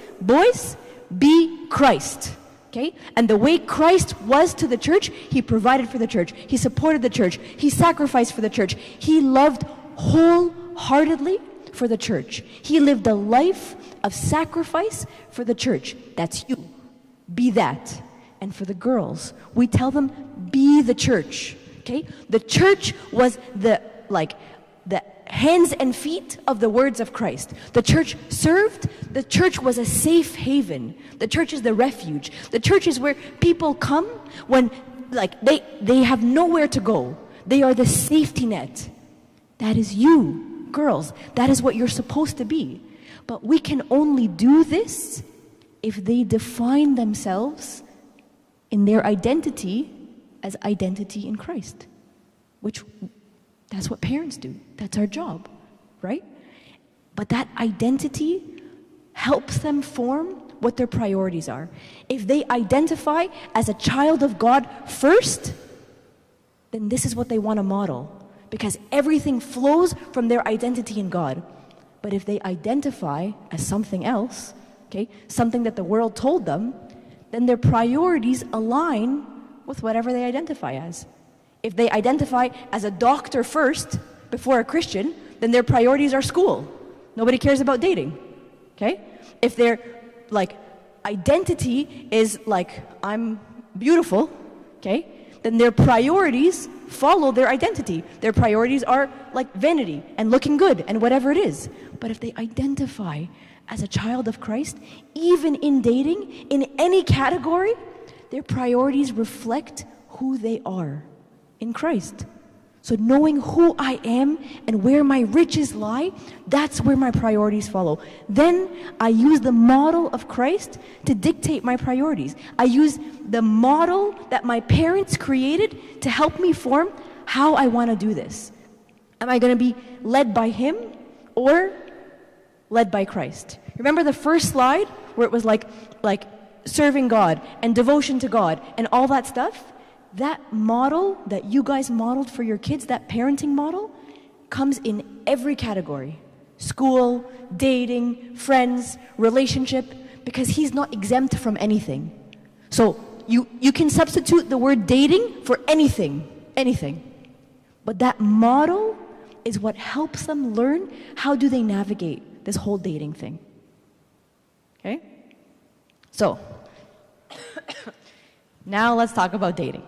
be Christ, okay? And the way Christ was to the church, he provided for the church. He supported the church. He sacrificed for the church. He loved wholeheartedly for the church. He lived a life of sacrifice for the church. That's you. Be that. And for the girls, we tell them, be the church. Okay? The church was the hands and feet of the words of Christ. The church served. The church was a safe haven. The church is the refuge. The church is where people come when they have nowhere to go. They are the safety net. That is you, girls. That is what you're supposed to be. But we can only do this if they define themselves in their identity as identity in Christ, which that's what parents do. That's our job, right? But that identity helps them form what their priorities are. If they identify as a child of God first, then this is what they want to model, because everything flows from their identity in God. But if they identify as something else, okay, something that the world told them, then their priorities align with whatever they identify as. If they identify as a doctor first before a Christian, then their priorities are school. Nobody cares about dating, okay? If their identity is I'm beautiful, okay, then their priorities follow their identity. Their priorities are vanity and looking good and whatever it is. But if they identify as a child of Christ, even in dating, in any category, their priorities reflect who they are in Christ. So knowing who I am and where my riches lie, that's where my priorities follow. Then I use the model of Christ to dictate my priorities. I use the model that my parents created to help me form how I want to do this. Am I going to be led by him or led by Christ? Remember the first slide where it was like serving God and devotion to God and all that stuff? That model that you guys modeled for your kids, that parenting model, comes in every category. School, dating, friends, relationship, because he's not exempt from anything. So you can substitute the word dating for anything. But that model is what helps them learn how do they navigate this whole dating thing. Okay? So, now let's talk about dating.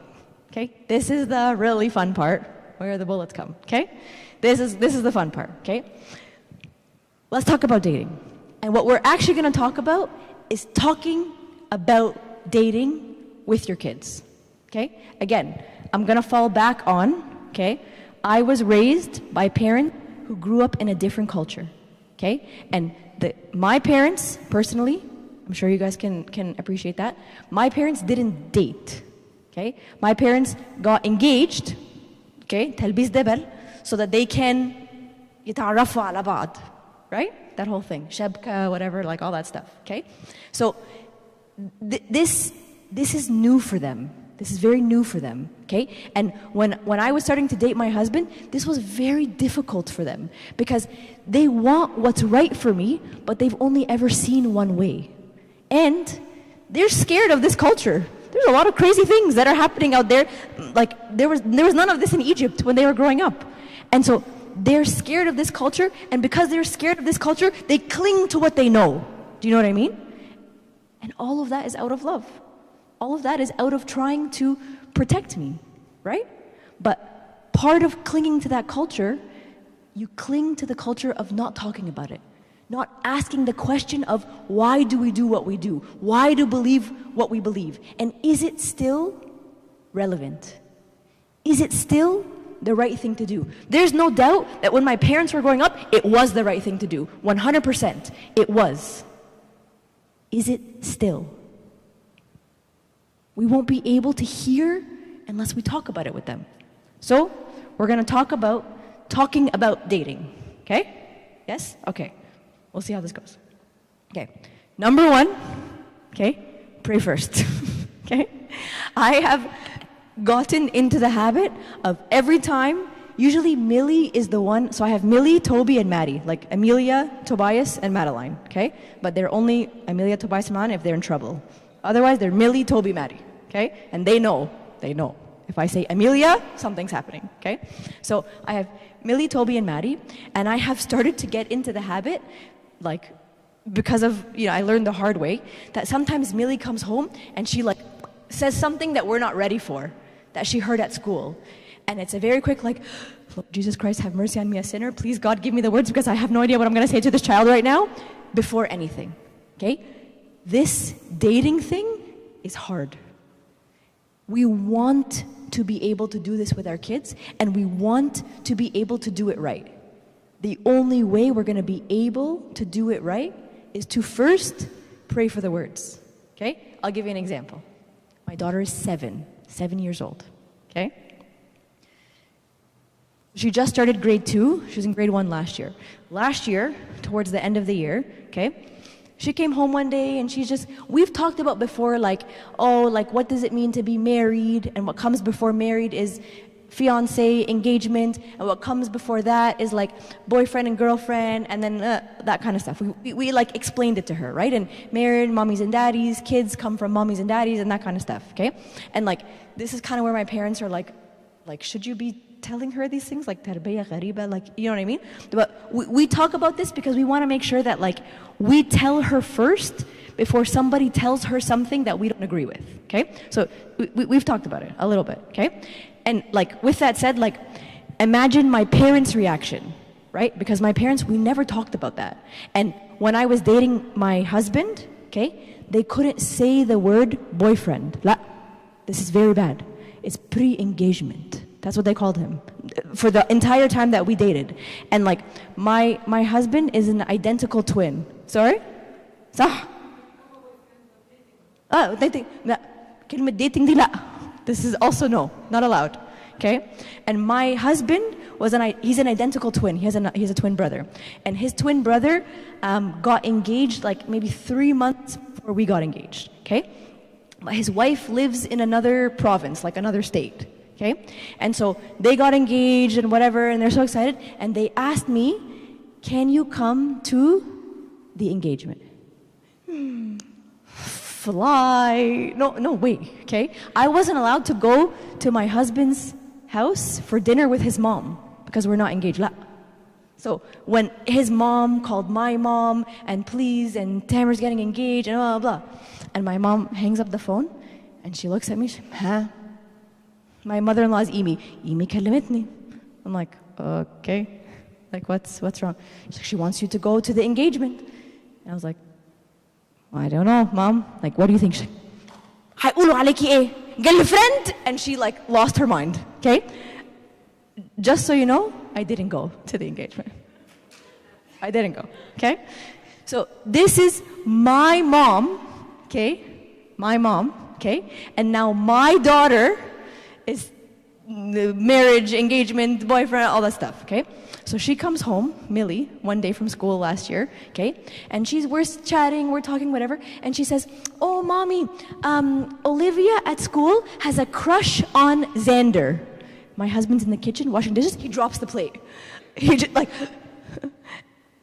Okay? This is the really fun part, where the bullets come. Okay? This is the fun part. Okay? Let's talk about dating. And what we're actually going to talk about is talking about dating with your kids. Okay? Again, I'm going to fall back on, okay? I was raised by parents who grew up in a different culture. Okay? And my parents, personally, I'm sure you guys can appreciate that, my parents didn't date. Okay? My parents got engaged, okay, تلبيس دبل, so that they can يتعرفوا على بعض, right? That whole thing, شبكة, whatever, all that stuff, okay? So this is new for them. This is very new for them, okay? And when I was starting to date my husband, this was very difficult for them because they want what's right for me, but they've only ever seen one way. And they're scared of this culture. There's a lot of crazy things that are happening out there. There was none of this in Egypt when they were growing up. And so they're scared of this culture, and because they're scared of this culture, they cling to what they know. Do you know what I mean? And all of that is out of love. All of that is out of trying to protect me, right? But part of clinging to that culture, you cling to the culture of not talking about it. Not asking the question of why do we do what we do? Why do we believe what we believe? And is it still relevant? Is it still the right thing to do? There's no doubt that when my parents were growing up, it was the right thing to do. 100%. It was. Is it still? We won't be able to hear unless we talk about it with them. So, we're going to talk about talking about dating. Okay? Yes? Okay. We'll see how this goes. Okay. Number one, okay, pray first. Okay? I have gotten into the habit of every time, usually Millie is the one, so I have Millie, Toby, and Maddie, like Amelia, Tobias, and Madeline, okay? But they're only Amelia, Tobias, and Madeline if they're in trouble. Otherwise, they're Millie, Toby, Maddie, okay? And they know. If I say Amelia, something's happening, okay? So I have Millie, Toby, and Maddie, and I have started to get into the habit, because of, I learned the hard way, that sometimes Millie comes home and she says something that we're not ready for, that she heard at school. And it's a very quick Jesus Christ, have mercy on me, a sinner. Please, God, give me the words because I have no idea what I'm going to say to this child right now, before anything, okay? This dating thing is hard. We want to be able to do this with our kids, and we want to be able to do it right. The only way we're going to be able to do it right is to first pray for the words. Okay? I'll give you an example. My daughter is 7 years old. okay? She just started grade 2. She was in grade 1 last year. Last year, towards the end of the year, okay, she came home one day and we've talked about before, like, oh, like, what does it mean to be married? And what comes before married is fiancé, engagement, and what comes before that is like boyfriend and girlfriend, and then that kind of stuff. We like explained it to her, right? And married, mommies and daddies, kids come from mommies and daddies, and that kind of stuff, okay? And like, this is kind of where my parents are like, should you be telling her these things? Like, tarbiyah ghariba, like, you know what I mean? But we talk about this because we want to make sure that like, we tell her first before somebody tells her something that we don't agree with, okay? So we've talked about it a little bit, okay? And like, with that said, like, imagine my parents' reaction, right? Because my parents, we never talked about that. And when I was dating my husband, okay, they couldn't say the word boyfriend. La, this is very bad. It's pre-engagement. That's what they called him for the entire time that we dated. And like, my husband is an identical twin. Sorry? صح? dating. لا. كلمة dating دي لا. This is also no, not allowed. Okay? And my husband he's an identical twin. He has a twin brother. And his twin brother got engaged like maybe 3 months before we got engaged. Okay? But his wife lives in another province, like another state. Okay? And so they got engaged and whatever, and they're so excited. And they asked me, can you come to the engagement? Fly. No, wait, okay? I wasn't allowed to go to my husband's house for dinner with his mom because we're not engaged. La. So when his mom called my mom and please, and Tamer's getting engaged and blah, blah, blah. And my mom hangs up the phone and she looks at me, huh? My mother-in-law is Emi. Emi كلمتني. I'm like, okay. Like, what's wrong? She's like, she wants you to go to the engagement. And I was like, I don't know, Mom. Like, what do you think? She's like, هيقولوا عليكي ايه? Girlfriend? And she like lost her mind, okay? Just so you know, I didn't go to the engagement. I didn't go, okay? So this is my mom, okay? My mom, okay? And now my daughter is the marriage, engagement, boyfriend, all that stuff, okay? So she comes home, Millie, one day from school last year, okay? And we're chatting, we're talking, whatever, and she says, oh, Mommy, Olivia at school has a crush on Xander. My husband's in the kitchen washing dishes, he drops the plate. He just like,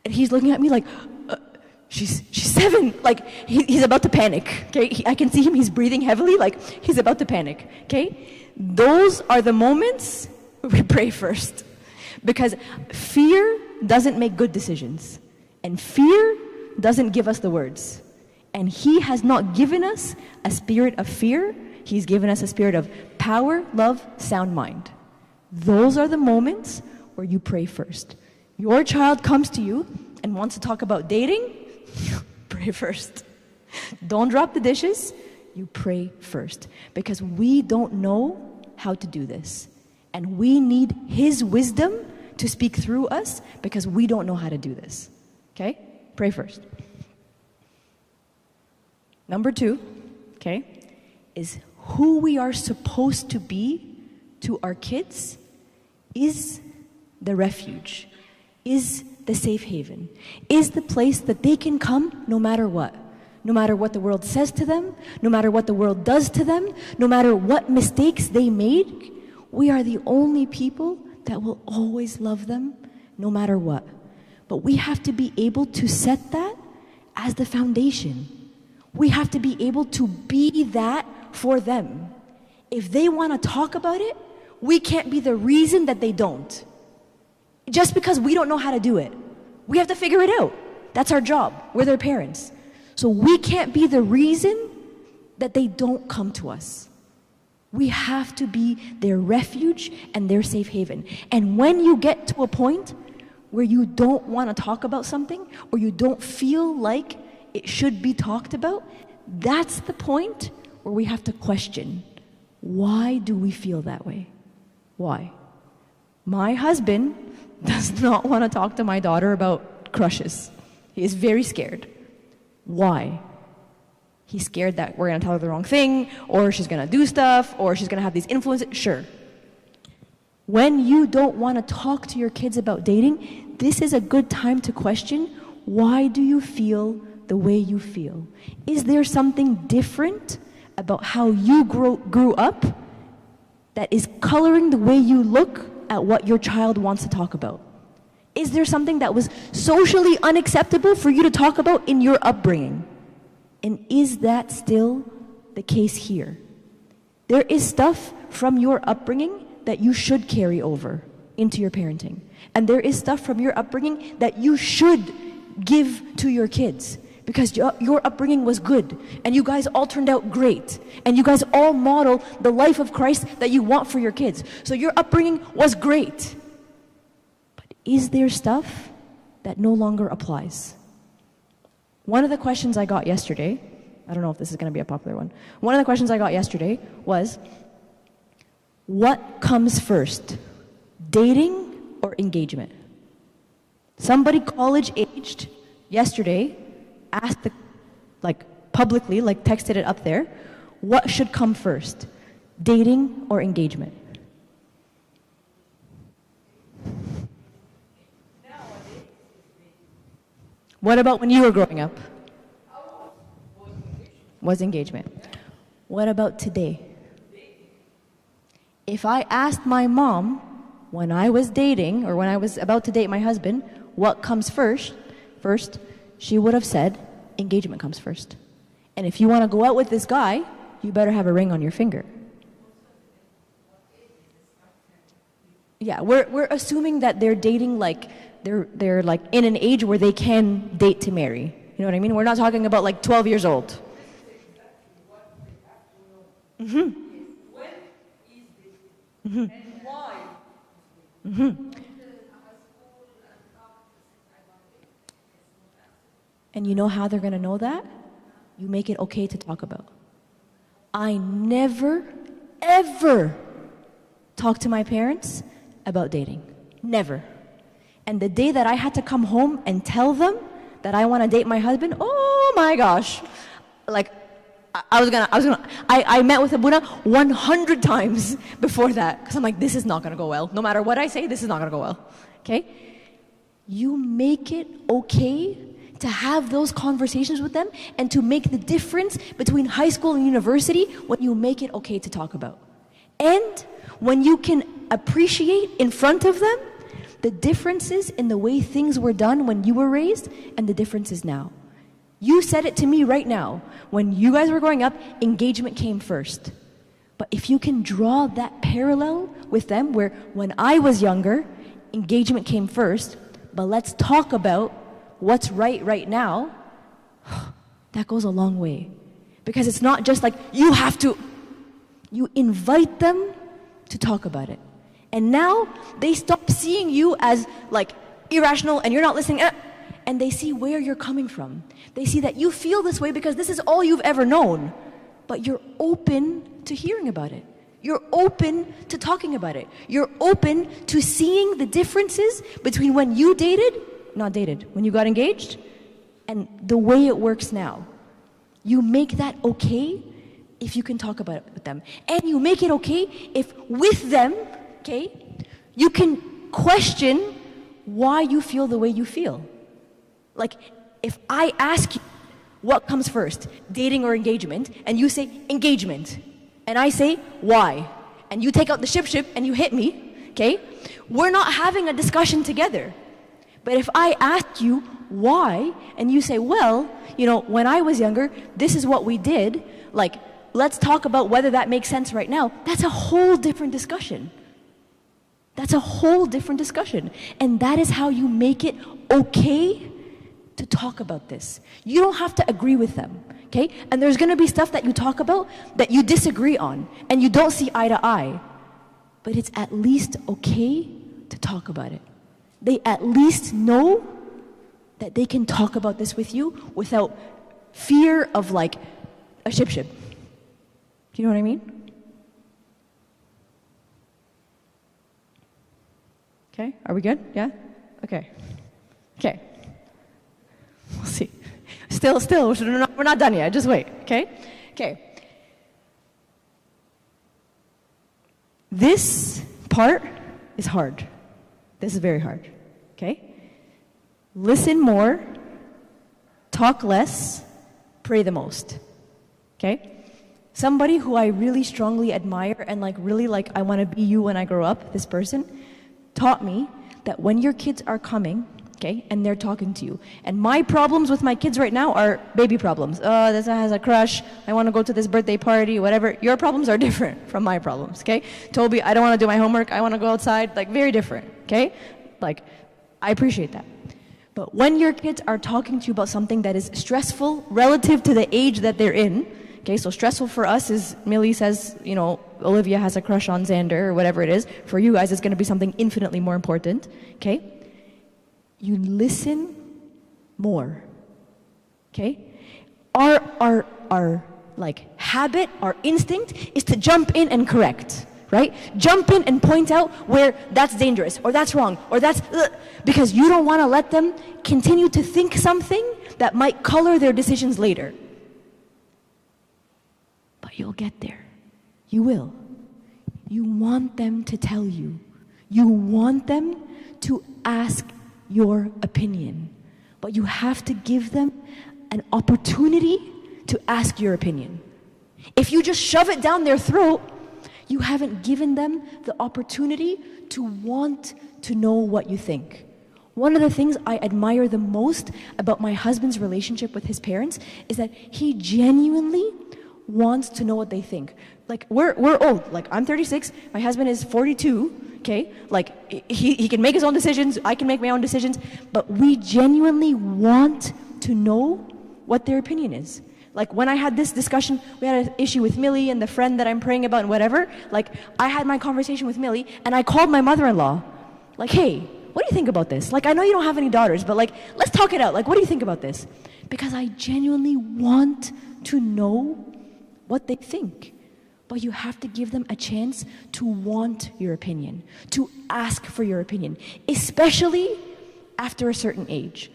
and he's looking at me like, she's 7, like he's about to panic, okay? I can see him, he's breathing heavily, like he's about to panic, okay? Those are the moments we pray first. Because fear doesn't make good decisions. And fear doesn't give us the words. And He has not given us a spirit of fear. He's given us a spirit of power, love, sound mind. Those are the moments where you pray first. Your child comes to you and wants to talk about dating, pray first. Don't drop the dishes, you pray first. Because we don't know how to do this. And we need His wisdom to speak through us because we don't know how to do this. Okay? Pray first. Number 2, okay, is who we are supposed to be to our kids is the refuge, is the safe haven, is the place that they can come no matter what. No matter what the world says to them, no matter what the world does to them, no matter what mistakes they made, we are the only people that will always love them no matter what. But we have to be able to set that as the foundation. We have to be able to be that for them. If they want to talk about it, we can't be the reason that they don't. Just because we don't know how to do it. We have to figure it out. That's our job. We're their parents. So we can't be the reason that they don't come to us. We have to be their refuge and their safe haven. And when you get to a point where you don't want to talk about something or you don't feel like it should be talked about, that's the point where we have to question, why do we feel that way? Why? My husband does not want to talk to my daughter about crushes. He is very scared. Why? He's scared that we're going to tell her the wrong thing, or she's going to do stuff, or she's going to have these influences. Sure, When you don't want to talk to your kids about dating, this is a good time to question, why do you feel the way you feel? Is there something different about how you grew up that is coloring the way you look at what your child wants to talk about? Is there something that was socially unacceptable for you to talk about in your upbringing? And is that still the case here? There is stuff from your upbringing that you should carry over into your parenting. And there is stuff from your upbringing that you should give to your kids, because your upbringing was good, and you guys all turned out great, and you guys all model the life of Christ that you want for your kids. So your upbringing was great. But is there stuff that no longer applies? One of the questions I got yesterday, I don't know if this is going to be a popular one. One of the questions I got yesterday was, what comes first, dating or engagement? Somebody college-aged yesterday asked, publicly, texted it up there, what should come first, dating or engagement? What about when you were growing up? Was engagement. What about today? If I asked my mom when I was dating or when I was about to date my husband, what comes first, she would have said, engagement comes first. And if you want to go out with this guy, you better have a ring on your finger. Yeah, we're assuming that they're dating they're like in an age where they can date to marry. You know what I mean? We're not talking about like 12 years old. Mm-hmm. When is this? Mm-hmm. And why? Mm-hmm. And you know how they're going to know that? You make it okay to talk about. I never, ever talk to my parents about dating. Never. And the day that I had to come home and tell them that I want to date my husband, oh my gosh. I met with Abuna 100 times before that, because I'm like, this is not going to go well. No matter what I say, this is not going to go well. Okay? You make it okay to have those conversations with them and to make the difference between high school and university when you make it okay to talk about. And when you can appreciate in front of them the differences in the way things were done when you were raised and the differences now. You said it to me right now. When you guys were growing up, engagement came first. But if you can draw that parallel with them, where when I was younger, engagement came first, but let's talk about what's right now, that goes a long way. Because it's not just like, you have to, you invite them to talk about it. And now they stop seeing you as like irrational and you're not listening, and they see where you're coming from. They see that you feel this way because this is all you've ever known, but you're open to hearing about it. You're open to talking about it. You're open to seeing the differences between when you when you got engaged, and the way it works now. You make that okay if you can talk about it with them. And you make it okay if with them, okay, you can question why you feel the way you feel. Like, if I ask you what comes first, dating or engagement, and you say engagement, and I say why, and you take out the ship and you hit me, okay, we're not having a discussion together. But if I ask you why, and you say, well, you know, when I was younger, this is what we did, like, let's talk about whether that makes sense right now, that's a whole different discussion. That's a whole different discussion. And that is how you make it okay to talk about this. You don't have to agree with them, okay? And there's gonna be stuff that you talk about that you disagree on, and you don't see eye to eye. But it's at least okay to talk about it. They at least know that they can talk about this with you without fear of like a ship. Do you know what I mean? Okay, are we good? Yeah? Okay. Okay. We'll see. Still, we're not done yet. Just wait, okay? Okay. This part is hard. This is very hard, okay? Listen more, talk less, pray the most, okay? Somebody who I really strongly admire and really I want to be you when I grow up, this person, taught me that when your kids are coming, okay, and they're talking to you, and my problems with my kids right now are baby problems. Oh, this one has a crush, I want to go to this birthday party, whatever. Your problems are different from my problems, okay? Toby, I don't want to do my homework, I want to go outside, very different, okay? I appreciate that. But when your kids are talking to you about something that is stressful relative to the age that they're in, okay, so stressful for us is Millie says, Olivia has a crush on Xander or whatever it is. For you guys, it's going to be something infinitely more important, okay? You listen more, okay? Our habit, our instinct is to jump in and correct, right? Jump in and point out where that's dangerous or that's wrong or that's because you don't want to let them continue to think something that might color their decisions later. But you'll get there. You will. You want them to tell you. You want them to ask your opinion. But you have to give them an opportunity to ask your opinion. If you just shove it down their throat, you haven't given them the opportunity to want to know what you think. One of the things I admire the most about my husband's relationship with his parents is that he genuinely wants to know what they think. We're old. I'm 36, my husband is 42, okay? He can make his own decisions, I can make my own decisions, but we genuinely want to know what their opinion is. When I had this discussion, we had an issue with Millie and the friend that I'm praying about and whatever, I had my conversation with Millie and I called my mother-in-law. Hey, what do you think about this? I know you don't have any daughters, but let's talk it out. What do you think about this? Because I genuinely want to know what they think. But you have to give them a chance to want your opinion, to ask for your opinion, especially after a certain age.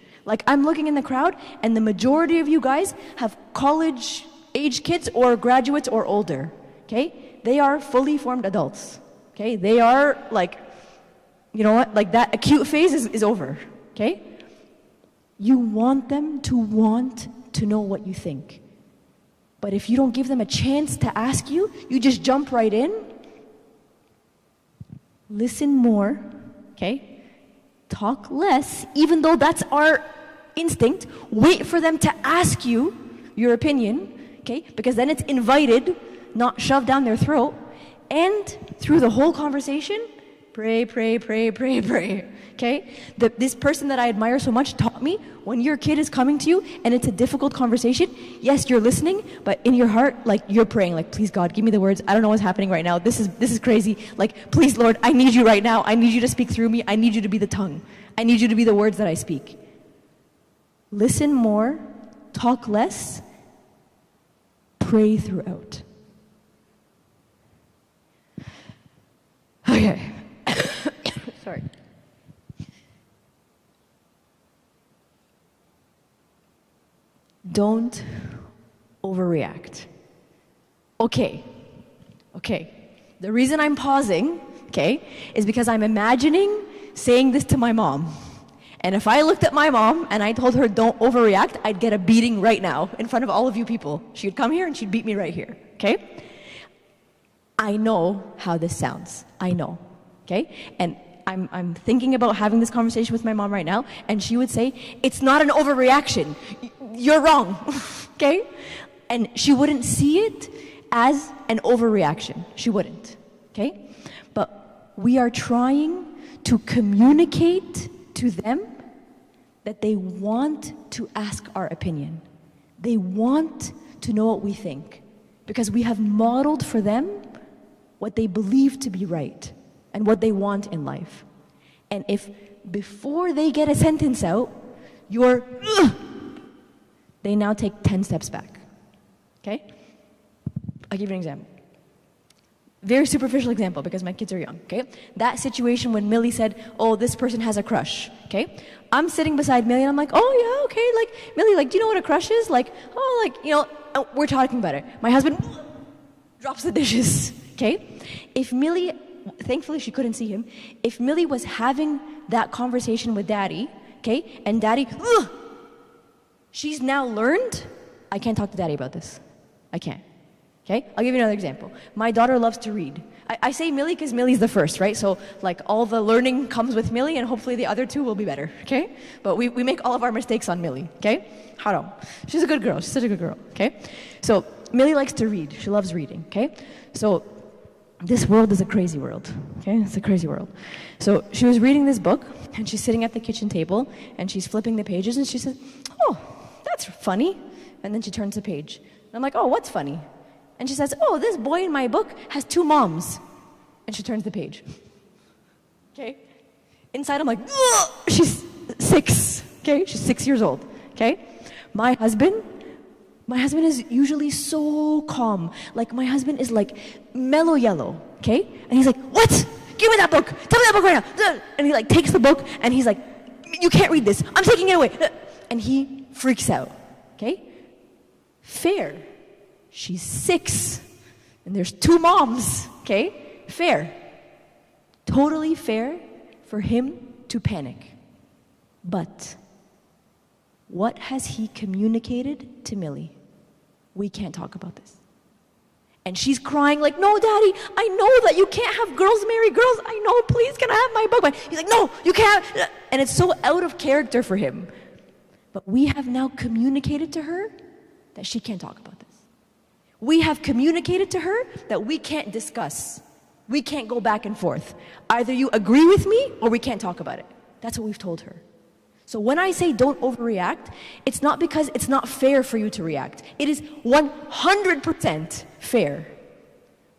I'm looking in the crowd, and the majority of you guys have college-age kids or graduates or older, okay? They are fully formed adults, okay? They are, you know what? That acute phase is over, okay? You want them to want to know what you think. But if you don't give them a chance to ask you, you just jump right in. Listen more, okay? Talk less, even though that's our instinct. Wait for them to ask you your opinion, okay? Because then it's invited, not shoved down their throat. And through the whole conversation, pray, pray, pray, pray, pray, okay? This person that I admire so much taught me, when your kid is coming to you and it's a difficult conversation, yes, you're listening, but in your heart, you're praying, please God, give me the words. I don't know what's happening right now. This is crazy. Please Lord, I need you right now. I need you to speak through me. I need you to be the tongue. I need you to be the words that I speak. Listen more, talk less, pray throughout. Okay. Sorry. Don't overreact. Okay. The reason I'm pausing, okay, is because I'm imagining saying this to my mom. And if I looked at my mom and I told her don't overreact, I'd get a beating right now in front of all of you people. She would come here and she'd beat me right here, okay? I know how this sounds. I know, okay? And I'm thinking about having this conversation with my mom right now, and she would say, it's not an overreaction. You're wrong, okay? And she wouldn't see it as an overreaction. She wouldn't, okay? But we are trying to communicate to them that they want to ask our opinion. They want to know what we think, because we have modeled for them what they believe to be right and what they want in life. And if before they get a sentence out, they now take 10 steps back, okay? I'll give you an example. Very superficial example, because my kids are young, okay? That situation when Millie said, oh, this person has a crush, okay? I'm sitting beside Millie and I'm like, oh yeah, okay, Millie, do you know what a crush is? We're talking about it. My husband drops the dishes, okay? If Millie thankfully she couldn't see him, if Millie was having that conversation with Daddy, okay, and Daddy, ugh, she's now learned, I can't talk to Daddy about this. I can't. Okay? I'll give you another example. My daughter loves to read. I say Millie because Millie's the first, right? So, like, all the learning comes with Millie, and hopefully the other two will be better, okay? But we make all of our mistakes on Millie, okay? Haram. She's a good girl. She's such a good girl, okay? So, Millie likes to read. She loves reading, okay? So, this world is a crazy world, okay? It's a crazy world. So, she was reading this book, and she's sitting at the kitchen table, and she's flipping the pages, and she said, oh, that's funny. And then she turns the page. And I'm like, oh, what's funny? And she says, oh, this boy in my book has 2 moms. And she turns the page. Okay? Inside, I'm like, ugh! She's 6. Okay? She's 6 years old. Okay? My husband is usually so calm. Like, my husband is like mellow yellow. Okay? And he's like, what? Give me that book. Tell me that book right now. And he like takes the book and he's like, you can't read this. I'm taking it away. And he freaks out. Okay? Fair. She's 6, and there's 2 moms, okay? Fair. Totally fair for him to panic. But what has he communicated to Millie? We can't talk about this. And she's crying like, no, Daddy, I know that you can't have girls marry girls. I know, please, can I have my book? But he's like, no, you can't. And it's so out of character for him. But we have now communicated to her that she can't talk about this. We have communicated to her that we can't discuss. We can't go back and forth. Either you agree with me or we can't talk about it. That's what we've told her. So when I say don't overreact, it's not because it's not fair for you to react. It is 100% fair.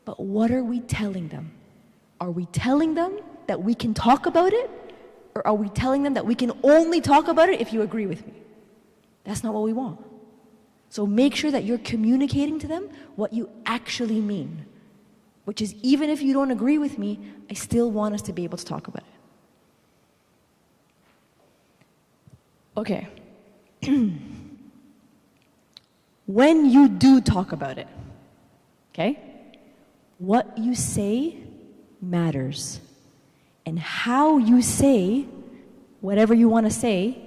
But what are we telling them? Are we telling them that we can talk about it? Or are we telling them that we can only talk about it if you agree with me? That's not what we want. So make sure that you're communicating to them what you actually mean, which is even if you don't agree with me, I still want us to be able to talk about it. Okay. When you do talk about it, okay, what you say matters. And how you say whatever you want to say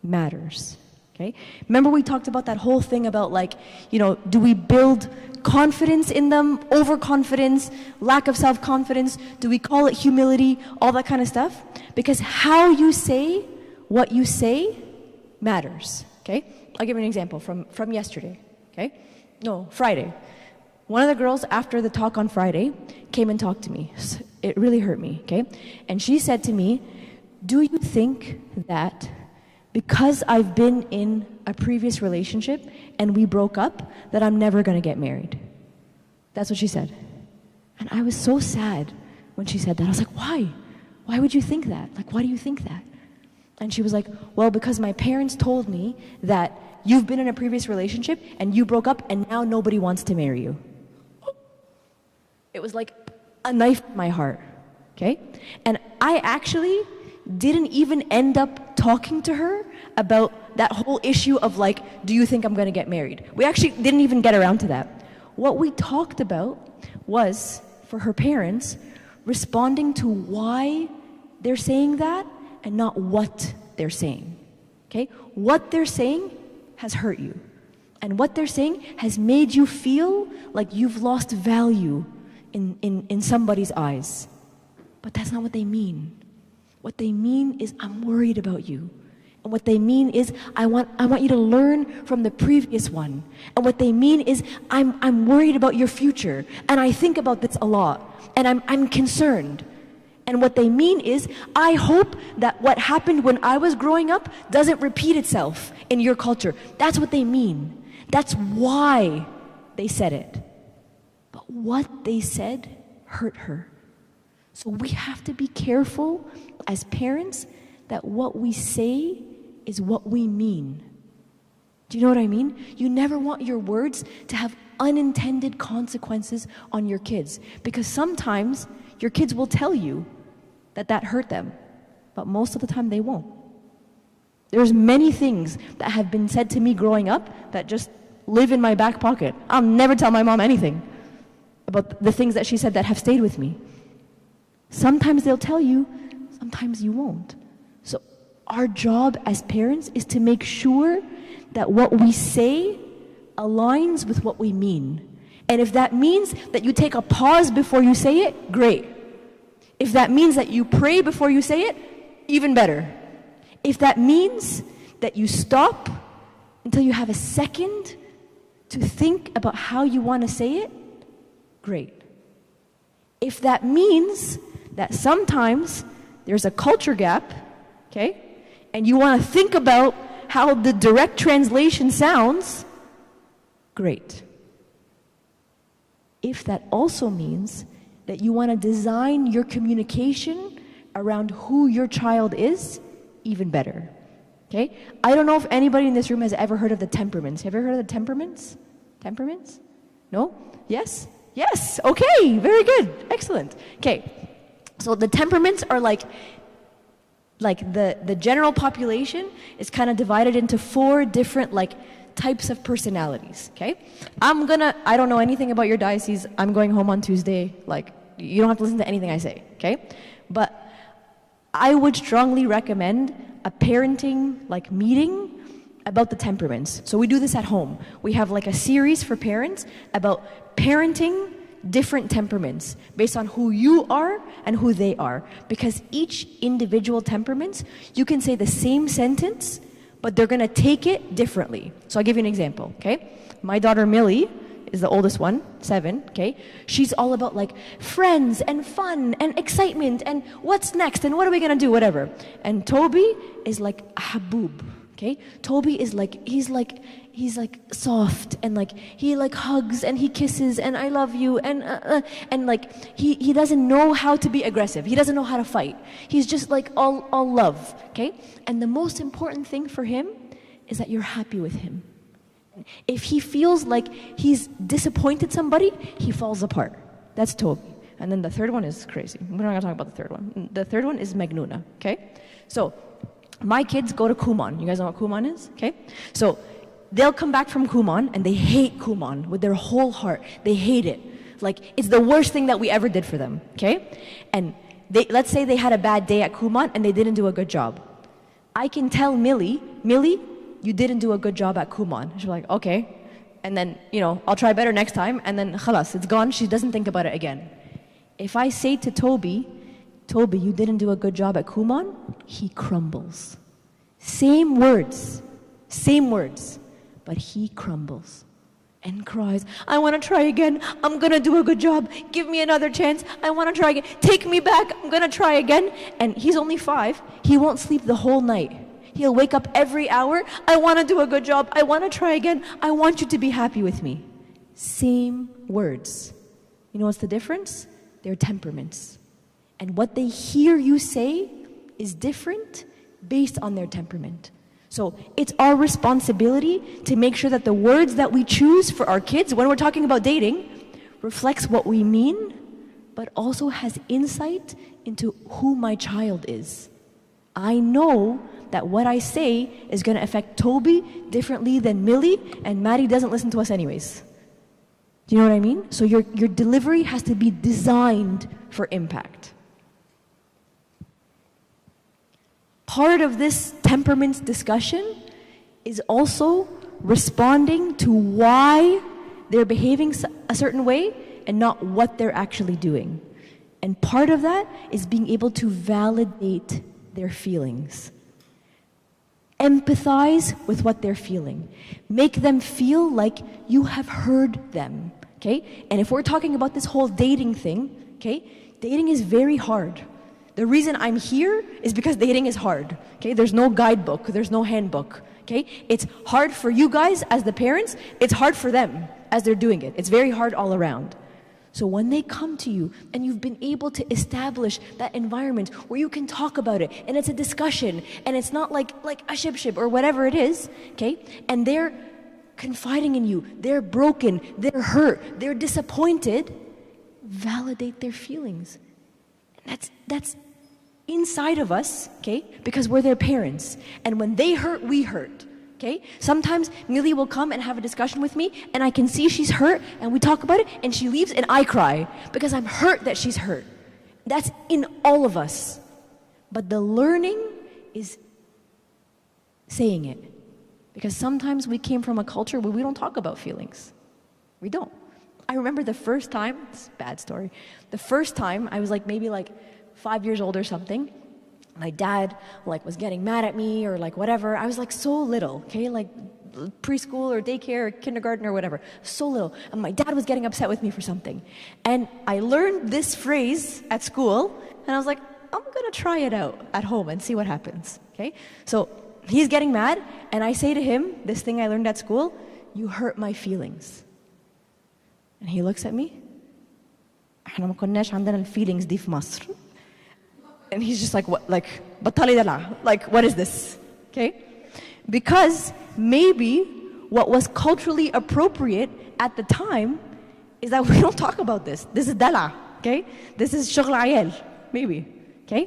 matters. Okay? Remember we talked about that whole thing about like, do we build confidence in them, overconfidence, lack of self-confidence? Do we call it humility? All that kind of stuff? Because how you say what you say matters. Okay? I'll give you an example from yesterday. Okay? No, Friday. One of the girls after the talk on Friday came and talked to me. It really hurt me. Okay? And she said to me, do you think that because I've been in a previous relationship and we broke up, that I'm never going to get married? That's what she said. And I was so sad when she said that. I was like, why? Why would you think that? Like, why do you think that? And she was like, well, because my parents told me that you've been in a previous relationship and you broke up and now nobody wants to marry you. It was like a knife in my heart, okay? And I actually didn't even end up talking to her about that whole issue of like, do you think I'm going to get married? We actually didn't even get around to that. What we talked about was, for her parents, responding to why they're saying that and not what they're saying. Okay? What they're saying has hurt you. And what they're saying has made you feel like you've lost value in somebody's eyes. But that's not what they mean. What they mean is, I'm worried about you. And what they mean is, I want you to learn from the previous one. And what they mean is, I'm worried about your future. And I think about this a lot. And I'm concerned. And what they mean is, I hope that what happened when I was growing up doesn't repeat itself in your culture. That's what they mean. That's why they said it. But what they said hurt her. So we have to be careful as parents that what we say is what we mean. Do you know what I mean? You never want your words to have unintended consequences on your kids, because sometimes your kids will tell you that hurt them, but most of the time they won't. There's many things that have been said to me growing up that just live in my back pocket. I'll never tell my mom anything about the things that she said that have stayed with me. Sometimes they'll tell you, sometimes you won't. So our job as parents is to make sure that what we say aligns with what we mean. And if that means that you take a pause before you say it, great. If that means that you pray before you say it, even better. If that means that you stop until you have a second to think about how you want to say it, great. If that means that sometimes there's a culture gap, okay, and you want to think about how the direct translation sounds, great. If that also means that you want to design your communication around who your child is, even better. Okay? I don't know if anybody in this room has ever heard of the temperaments. Have you ever heard of the temperaments? Temperaments? No? Yes? Yes! Okay, very good. Excellent. Okay. So the temperaments are like the general population is kind of divided into 4 different types of personalities, okay? I don't know anything about your diocese. I'm going home on Tuesday. You don't have to listen to anything I say, okay? But I would strongly recommend a parenting meeting about the temperaments. So we do this at home. We have a series for parents about parenting different temperaments based on who you are and who they are. Because each individual temperaments, you can say the same sentence, but they're gonna take it differently. So I'll give you an example, okay? My daughter Millie is the oldest one, 7, okay? She's all about friends and fun and excitement and what's next and what are we gonna do, whatever. And Toby is Haboob, okay? Toby is he's soft and he hugs and he kisses and I love you and he doesn't know how to be aggressive. He doesn't know how to fight. He's just all love, okay? And the most important thing for him is that you're happy with him. If he feels like he's disappointed somebody, he falls apart. That's Toby. And then the third one is crazy. We're not gonna talk about the third one. The third one is Magnuna, okay? So my kids go to Kumon. You guys know what Kumon is? Okay? So they'll come back from Kumon and they hate Kumon with their whole heart. They hate it. It's the worst thing that we ever did for them, okay? And let's say they had a bad day at Kumon and they didn't do a good job. I can tell Millie, you didn't do a good job at Kumon. She's like, okay. And then, I'll try better next time. And then, khalas, it's gone. She doesn't think about it again. If I say to Toby, you didn't do a good job at Kumon, he crumbles. Same words, but he crumbles and cries, I want to try again. I'm going to do a good job. Give me another chance. I want to try again. Take me back. I'm going to try again. And he's only 5. He won't sleep the whole night. He'll wake up every hour. I want to do a good job. I want to try again. I want you to be happy with me. Same words. You know what's the difference? Their temperaments. And what they hear you say is different based on their temperament. So it's our responsibility to make sure that the words that we choose for our kids when we're talking about dating reflects what we mean, but also has insight into who my child is. I know that what I say is going to affect Toby differently than Millie, and Maddie doesn't listen to us anyways. Do you know what I mean? So your delivery has to be designed for impact. Part of this temperaments discussion is also responding to why they're behaving a certain way and not what they're actually doing. And part of that is being able to validate their feelings. Empathize with what they're feeling. Make them feel like you have heard them, okay? And if we're talking about this whole dating thing, okay? Dating is very hard. The reason I'm here is because dating is hard, okay? There's no guidebook, there's no handbook, okay? It's hard for you guys as the parents, it's hard for them as they're doing it. It's very hard all around. So when they come to you and you've been able to establish that environment where you can talk about it and it's a discussion and it's not like a shib or whatever it is, okay? And they're confiding in you, they're broken, they're hurt, they're disappointed, validate their feelings. That's inside of us, okay? Because we're their parents. And when they hurt, we hurt. Okay? Sometimes Millie will come and have a discussion with me and I can see she's hurt and we talk about it and she leaves and I cry because I'm hurt that she's hurt. That's in all of us. But the learning is saying it. Because sometimes we came from a culture where we don't talk about feelings. We don't. I remember the first time, it's a bad story, the first time I was maybe 5 years old or something. My dad was getting mad at me or whatever. I was so little, okay? Preschool or daycare or kindergarten or whatever. So little. And my dad was getting upset with me for something. And I learned this phrase at school and I was like, I'm gonna try it out at home and see what happens, okay? So he's getting mad and I say to him, this thing I learned at school, you hurt my feelings. And he looks at me. احنا ما كناش عندنا الفيلينجز دي في مصر. And he's just what? بطلي دلع. What is this? Okay? Because maybe what was culturally appropriate at the time is that we don't talk about this. This is dala, okay? This is شغل عيال, maybe, okay?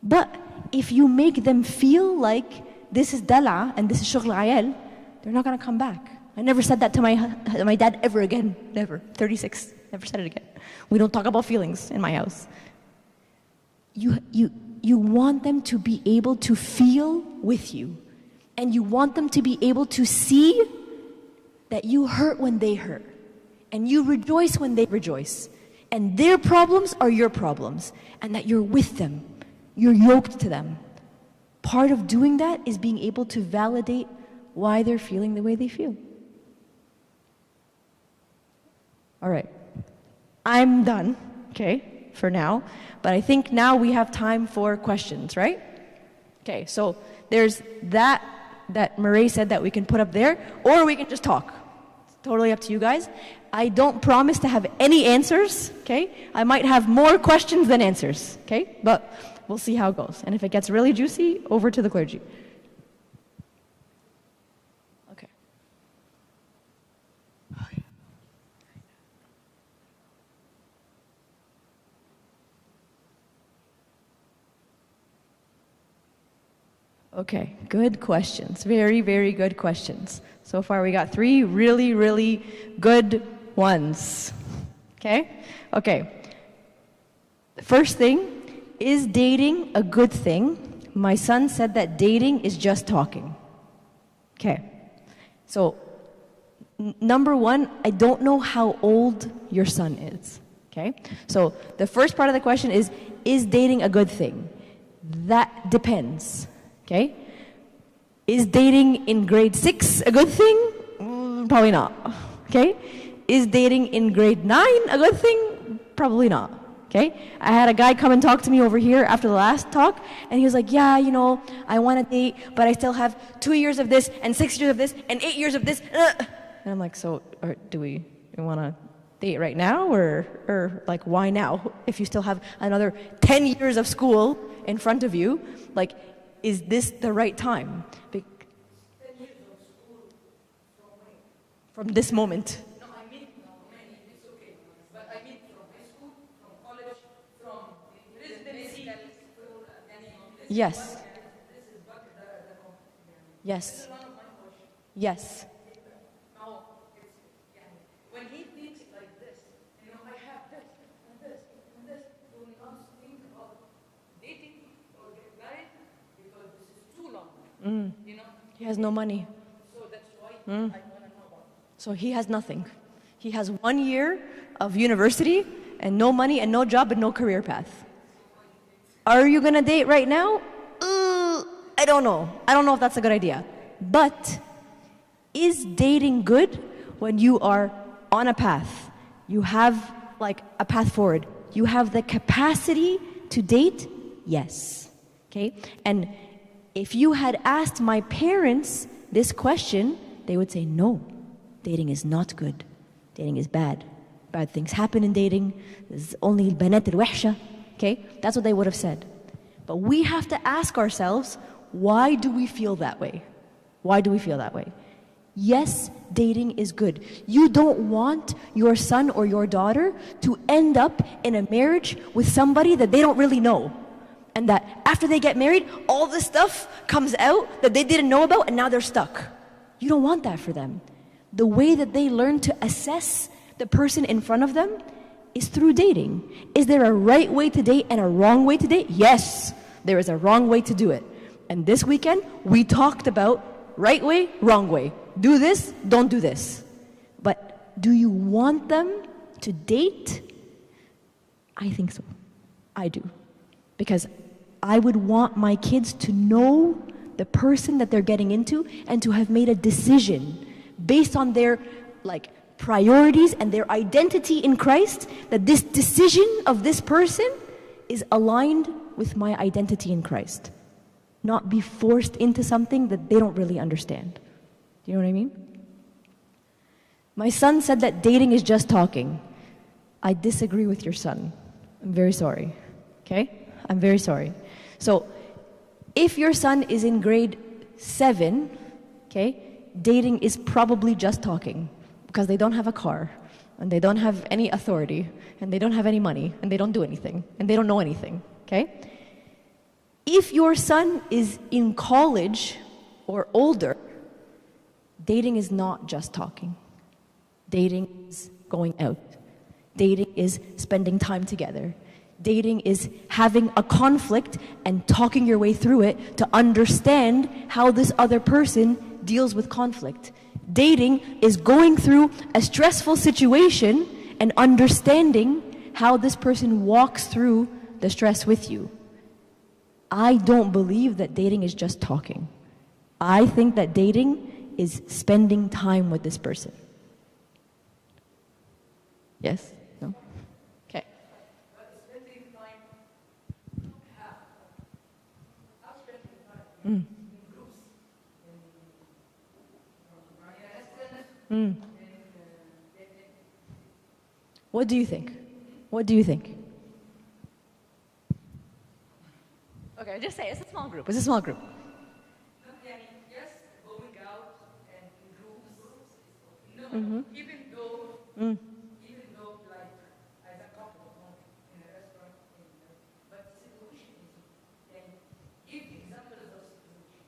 But if you make them feel like this is dala and this is شغل عيال, they're not gonna come back. I never said that to my dad ever again. Never. 36. Never said it again. We don't talk about feelings in my house. You want them to be able to feel with you. And you want them to be able to see that you hurt when they hurt. And you rejoice when they rejoice. And their problems are your problems. And that you're with them. You're yoked to them. Part of doing that is being able to validate why they're feeling the way they feel. All right. I'm done, okay, for now. But I think now we have time for questions, right? Okay, so there's that Murray said that we can put up there, or we can just talk. It's totally up to you guys. I don't promise to have any answers, okay? I might have more questions than answers, okay? But we'll see how it goes. And if it gets really juicy, over to the clergy. Okay. Okay, good questions. Very, very good questions. So far we got 3 really, really good ones. Okay? Okay. The first thing, is dating a good thing? My son said that dating is just talking. Okay. So, number 1, I don't know how old your son is. Okay? So, the first part of the question is dating a good thing? That depends. Okay? Is dating in grade 6 a good thing? Probably not. Okay? Is dating in grade 9 a good thing? Probably not. Okay? I had a guy come and talk to me over here after the last talk, and he was like, yeah, I want to date, but I still have 2 years of this, and 6 years of this, and 8 years of this. And I'm like, so do we want to date right now, or why now? If you still have another 10 years of school in front of you, is this the right time? 10 years of school from this moment. No, I mean, it's okay. But I mean from high school, from college, from residency. Yes. This is what the Yes. This is one of my questions. Yes. Now, when he thinks like this, I have this, and this, and this, do not think about dating or get married because this is too long. He has no money. So that's why I want to know about it. So he has nothing. He has 1 year of university and no money and no job and no career path. Are you gonna date right now? I don't know. I don't know if that's a good idea. But is dating good when you are on a path? You have a path forward. You have the capacity to date? Yes. Okay? And if you had asked my parents this question, they would say, no, dating is not good. Dating is bad. Bad things happen in dating. There's only البنات الوحشة. Okay? That's what they would have said. But we have to ask ourselves, why do we feel that way? Why do we feel that way? Yes, dating is good. You don't want your son or your daughter to end up in a marriage with somebody that they don't really know. And that after they get married, all this stuff comes out that they didn't know about and now they're stuck. You don't want that for them. The way that they learn to assess the person in front of them is through dating. Is there a right way to date and a wrong way to date? Yes, there is a wrong way to do it. And this weekend, we talked about right way, wrong way. Do this, don't do this. But do you want them to date? I think so. I do. Because I would want my kids to know the person that they're getting into and to have made a decision based on their priorities and their identity in Christ, that this decision of this person is aligned with my identity in Christ. Not be forced into something that they don't really understand. Do you know what I mean? My son said that dating is just talking. I disagree with your son. I'm very sorry. Okay? I'm very sorry. So, if your son is in grade 7, okay, dating is probably just talking because they don't have a car and they don't have any authority and they don't have any money and they don't do anything and they don't know anything, okay? If your son is in college or older, dating is not just talking. Dating is going out. Dating is spending time together. Dating is having a conflict and talking your way through it to understand how this other person deals with conflict. Dating is going through a stressful situation and understanding how this person walks through the stress with you. I don't believe that dating is just talking. I think that dating is spending time with this person. Yes? No? Okay. What do you think? What do you think? Okay, just say it's a small group. It's a small group. Yes, going out and in groups. No, even though like as a couple in a restaurant, but situation is and give examples of situation.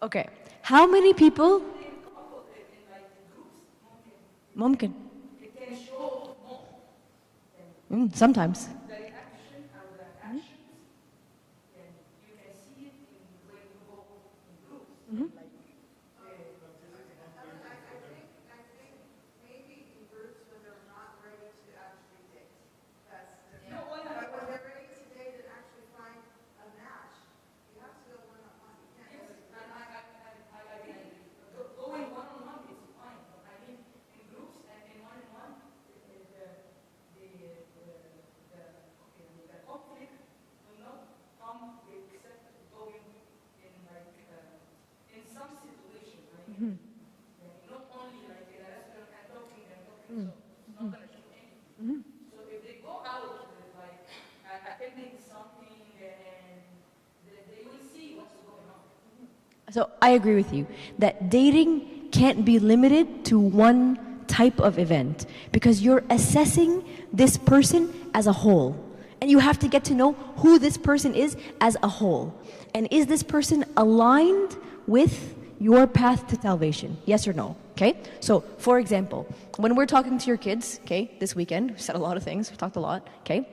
Okay. How many people? In like groups, ممكن. it can show more Sometimes. the reaction or the actions, and you can see it when you go in groups. Like, I think maybe in groups when they're not ready to actually date. That's different. But when they're ready to date and actually find a match, you have to go one-on-one. You can't yes, just and I agree. Going one-on-one is fine, but I mean in groups and in one-on-one, the conflict will not come except going in like in some situation. I mean, not only like in a restaurant and talking, so it's not gonna show anything. So if they go out with like attending something, and they will see what's going on. So I agree with you that dating can't be limited to one type of event because you're assessing this person as a whole. And you have to get to know who this person is as a whole. And is this person aligned with your path to salvation? Yes or no? Okay? So, for example, when we're talking to your kids, okay, this weekend, we said a lot of things, we talked a lot, okay?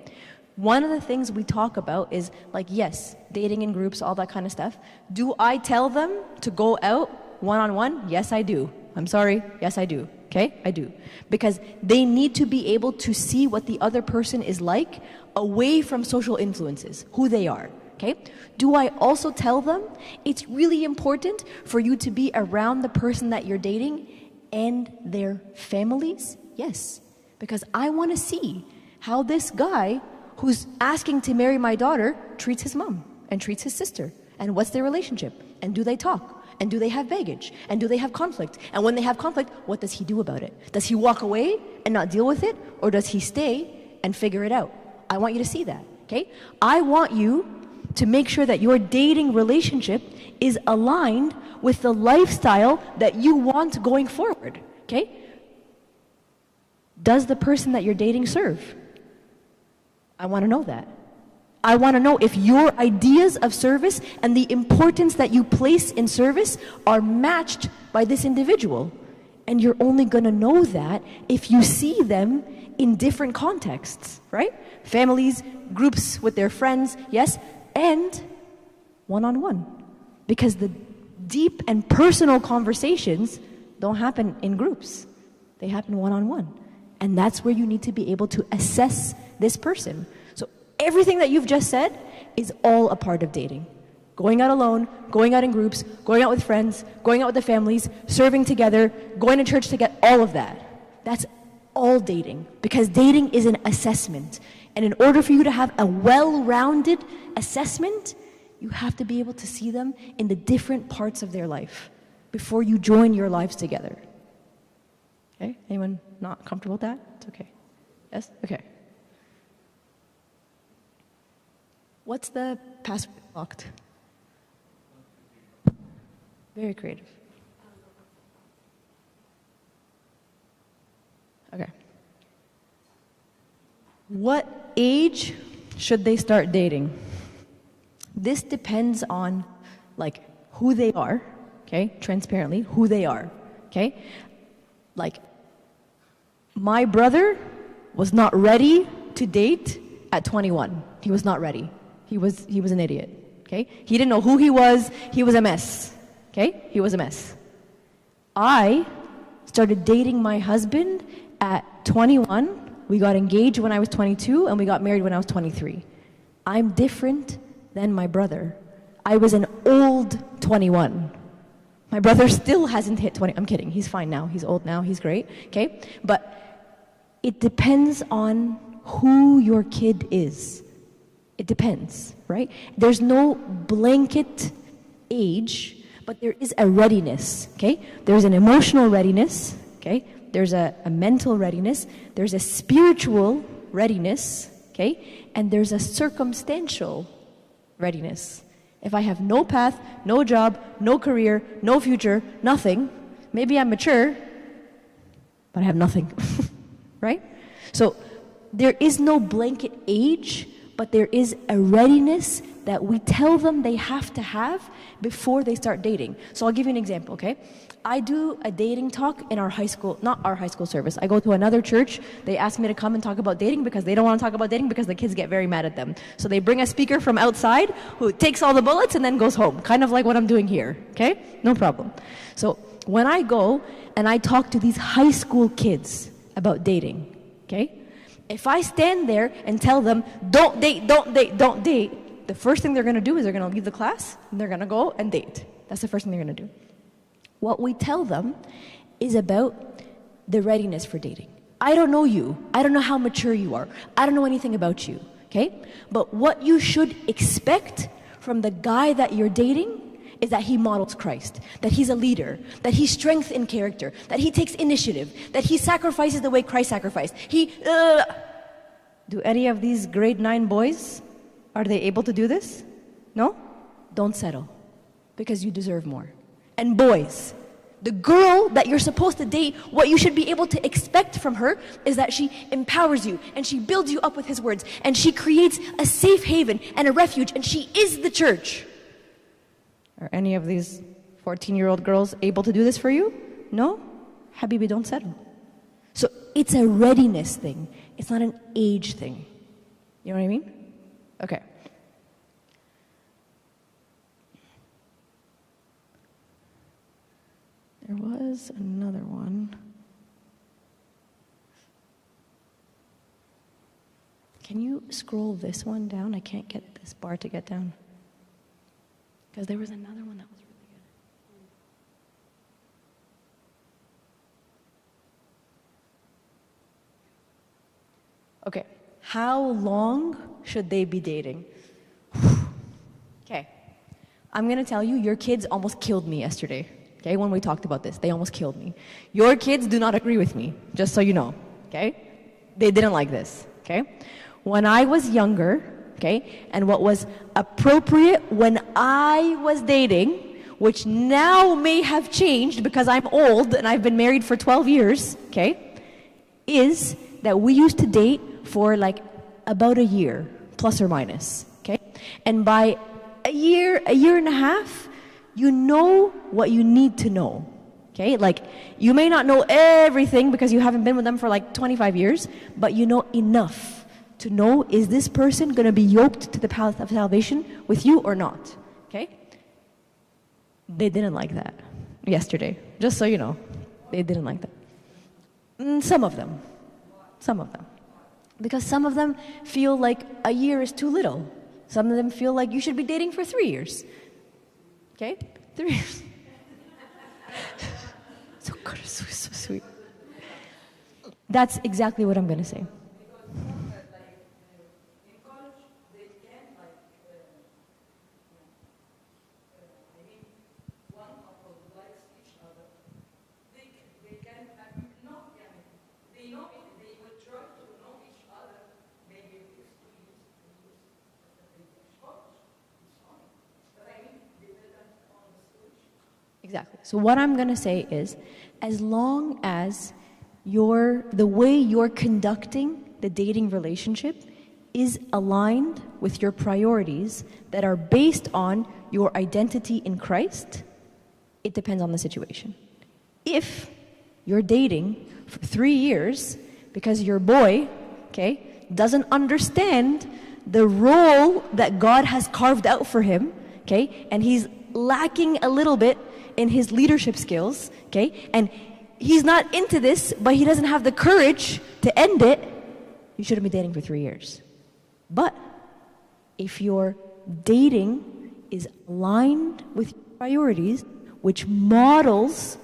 One of the things we talk about is like, yes, dating in groups, all that kind of stuff. Do I tell them to go out one-on-one? Yes, I do. I'm sorry. Yes, I do. Okay? I do. Because they need to be able to see what the other person is like away from social influences, who they are. Okay? Do I also tell them it's really important for you to be around the person that you're dating and their families? Yes. Because I want to see how this guy who's asking to marry my daughter treats his mom and treats his sister. And what's their relationship? And do they talk? And do they have baggage? And do they have conflict? And when they have conflict, what does he do about it? Does he walk away and not deal with it? Or does he stay and figure it out? I want you to see that, okay? I want you to make sure that your dating relationship is aligned with the lifestyle that you want going forward, okay? Does the person that you're dating serve? I want to know that. I want to know if your ideas of service and the importance that you place in service are matched by this individual. And you're only going to know that if you see them in different contexts, right? Families, groups with their friends, yes, and one-on-one. Because the deep and personal conversations don't happen in groups. They happen one-on-one. And that's where you need to be able to assess this person. So everything that you've just said is all a part of dating. Going out alone, going out in groups, going out with friends, going out with the families, serving together, going to church together, all of that. That's all dating. Because dating is an assessment. And in order for you to have a well-rounded assessment, you have to be able to see them in the different parts of their life before you join your lives together. Okay? Anyone not comfortable with that? It's okay. Yes? Okay. What's the password locked? Very creative. Okay. What age should they start dating? This depends on like who they are, okay? Transparently, who they are, okay? Like my brother was not ready to date at 21. He was not ready. He was an idiot, okay? He didn't know who he was a mess, okay? He was a mess. I started dating my husband at 21. We got engaged when I was 22 and we got married when I was 23. I'm different than my brother. I was an old 21. My brother still hasn't hit 20. I'm kidding. He's fine now. He's old now. He's great. Okay? But it depends on who your kid is. It depends, right? There's no blanket age, but there is a readiness, okay? There's an emotional readiness, okay? There's a mental readiness. There's a spiritual readiness, okay? And there's a circumstantial readiness. If I have no path, no job, no career, no future, nothing, maybe I'm mature, but I have nothing, right? So there is no blanket age, but there is a readiness that we tell them they have to have before they start dating. So I'll give you an example, okay? I do a dating talk in our high school, not our high school service. I go to another church. They ask me to come and talk about dating because they don't want to talk about dating because the kids get very mad at them. So they bring a speaker from outside who takes all the bullets and then goes home, kind of like what I'm doing here, okay? No problem. So when I go and I talk to these high school kids about dating, okay? If I stand there and tell them, don't date, don't date, don't date, the first thing they're going to do is they're going to leave the class and they're going to go and date. That's the first thing they're going to do. What we tell them is about the readiness for dating. I don't know you. I don't know how mature you are. I don't know anything about you, okay? But what you should expect from the guy that you're dating is that he models Christ, that he's a leader, that he's strength in character, that he takes initiative, that he sacrifices the way Christ sacrificed. Do any of these grade 9 boys, are they able to do this? No? Don't settle, because you deserve more. And boys, the girl that you're supposed to date, what you should be able to expect from her is that she empowers you and she builds you up with his words and she creates a safe haven and a refuge and she is the church. Are any of these 14-year-old girls able to do this for you? No? Habibi, don't settle. So it's a readiness thing. It's not an age thing. You know what I mean? Okay. There was another one. Can you scroll this one down? I can't get this bar to get down. Because there was another one that was really good. Okay. How long should they be dating? Okay. I'm going to tell you, your kids almost killed me yesterday. Okay, when we talked about this, they almost killed me. Your kids do not agree with me, just so you know, okay? They didn't like this, okay? When I was younger, okay, and what was appropriate when I was dating, which now may have changed because I'm old and I've been married for 12 years, okay, is that we used to date for like about a year, plus or minus, okay? And by a year and a half, you know what you need to know, Okay, like you may not know everything because you haven't been with them for like 25 years, but you know enough to know, is this person going to be yoked to the path of salvation with you or not? Okay? They didn't like that yesterday, just so you know. They didn't like that. Some of them. Because some of them feel like a year is too little. Some of them feel like you should be dating for 3 years. Okay? 3 years. So good, so sweet. That's exactly what I'm going to say. Exactly. So what I'm going to say is, as long as the way you're conducting the dating relationship is aligned with your priorities that are based on your identity in Christ, it depends on the situation. If you're dating for 3 years because your boy, okay, doesn't understand the role that God has carved out for him, okay, and he's lacking a little bit in his leadership skills, okay, and he's not into this, but he doesn't have the courage to end it, you shouldn't be dating for 3 years. But if your dating is aligned with your priorities, which models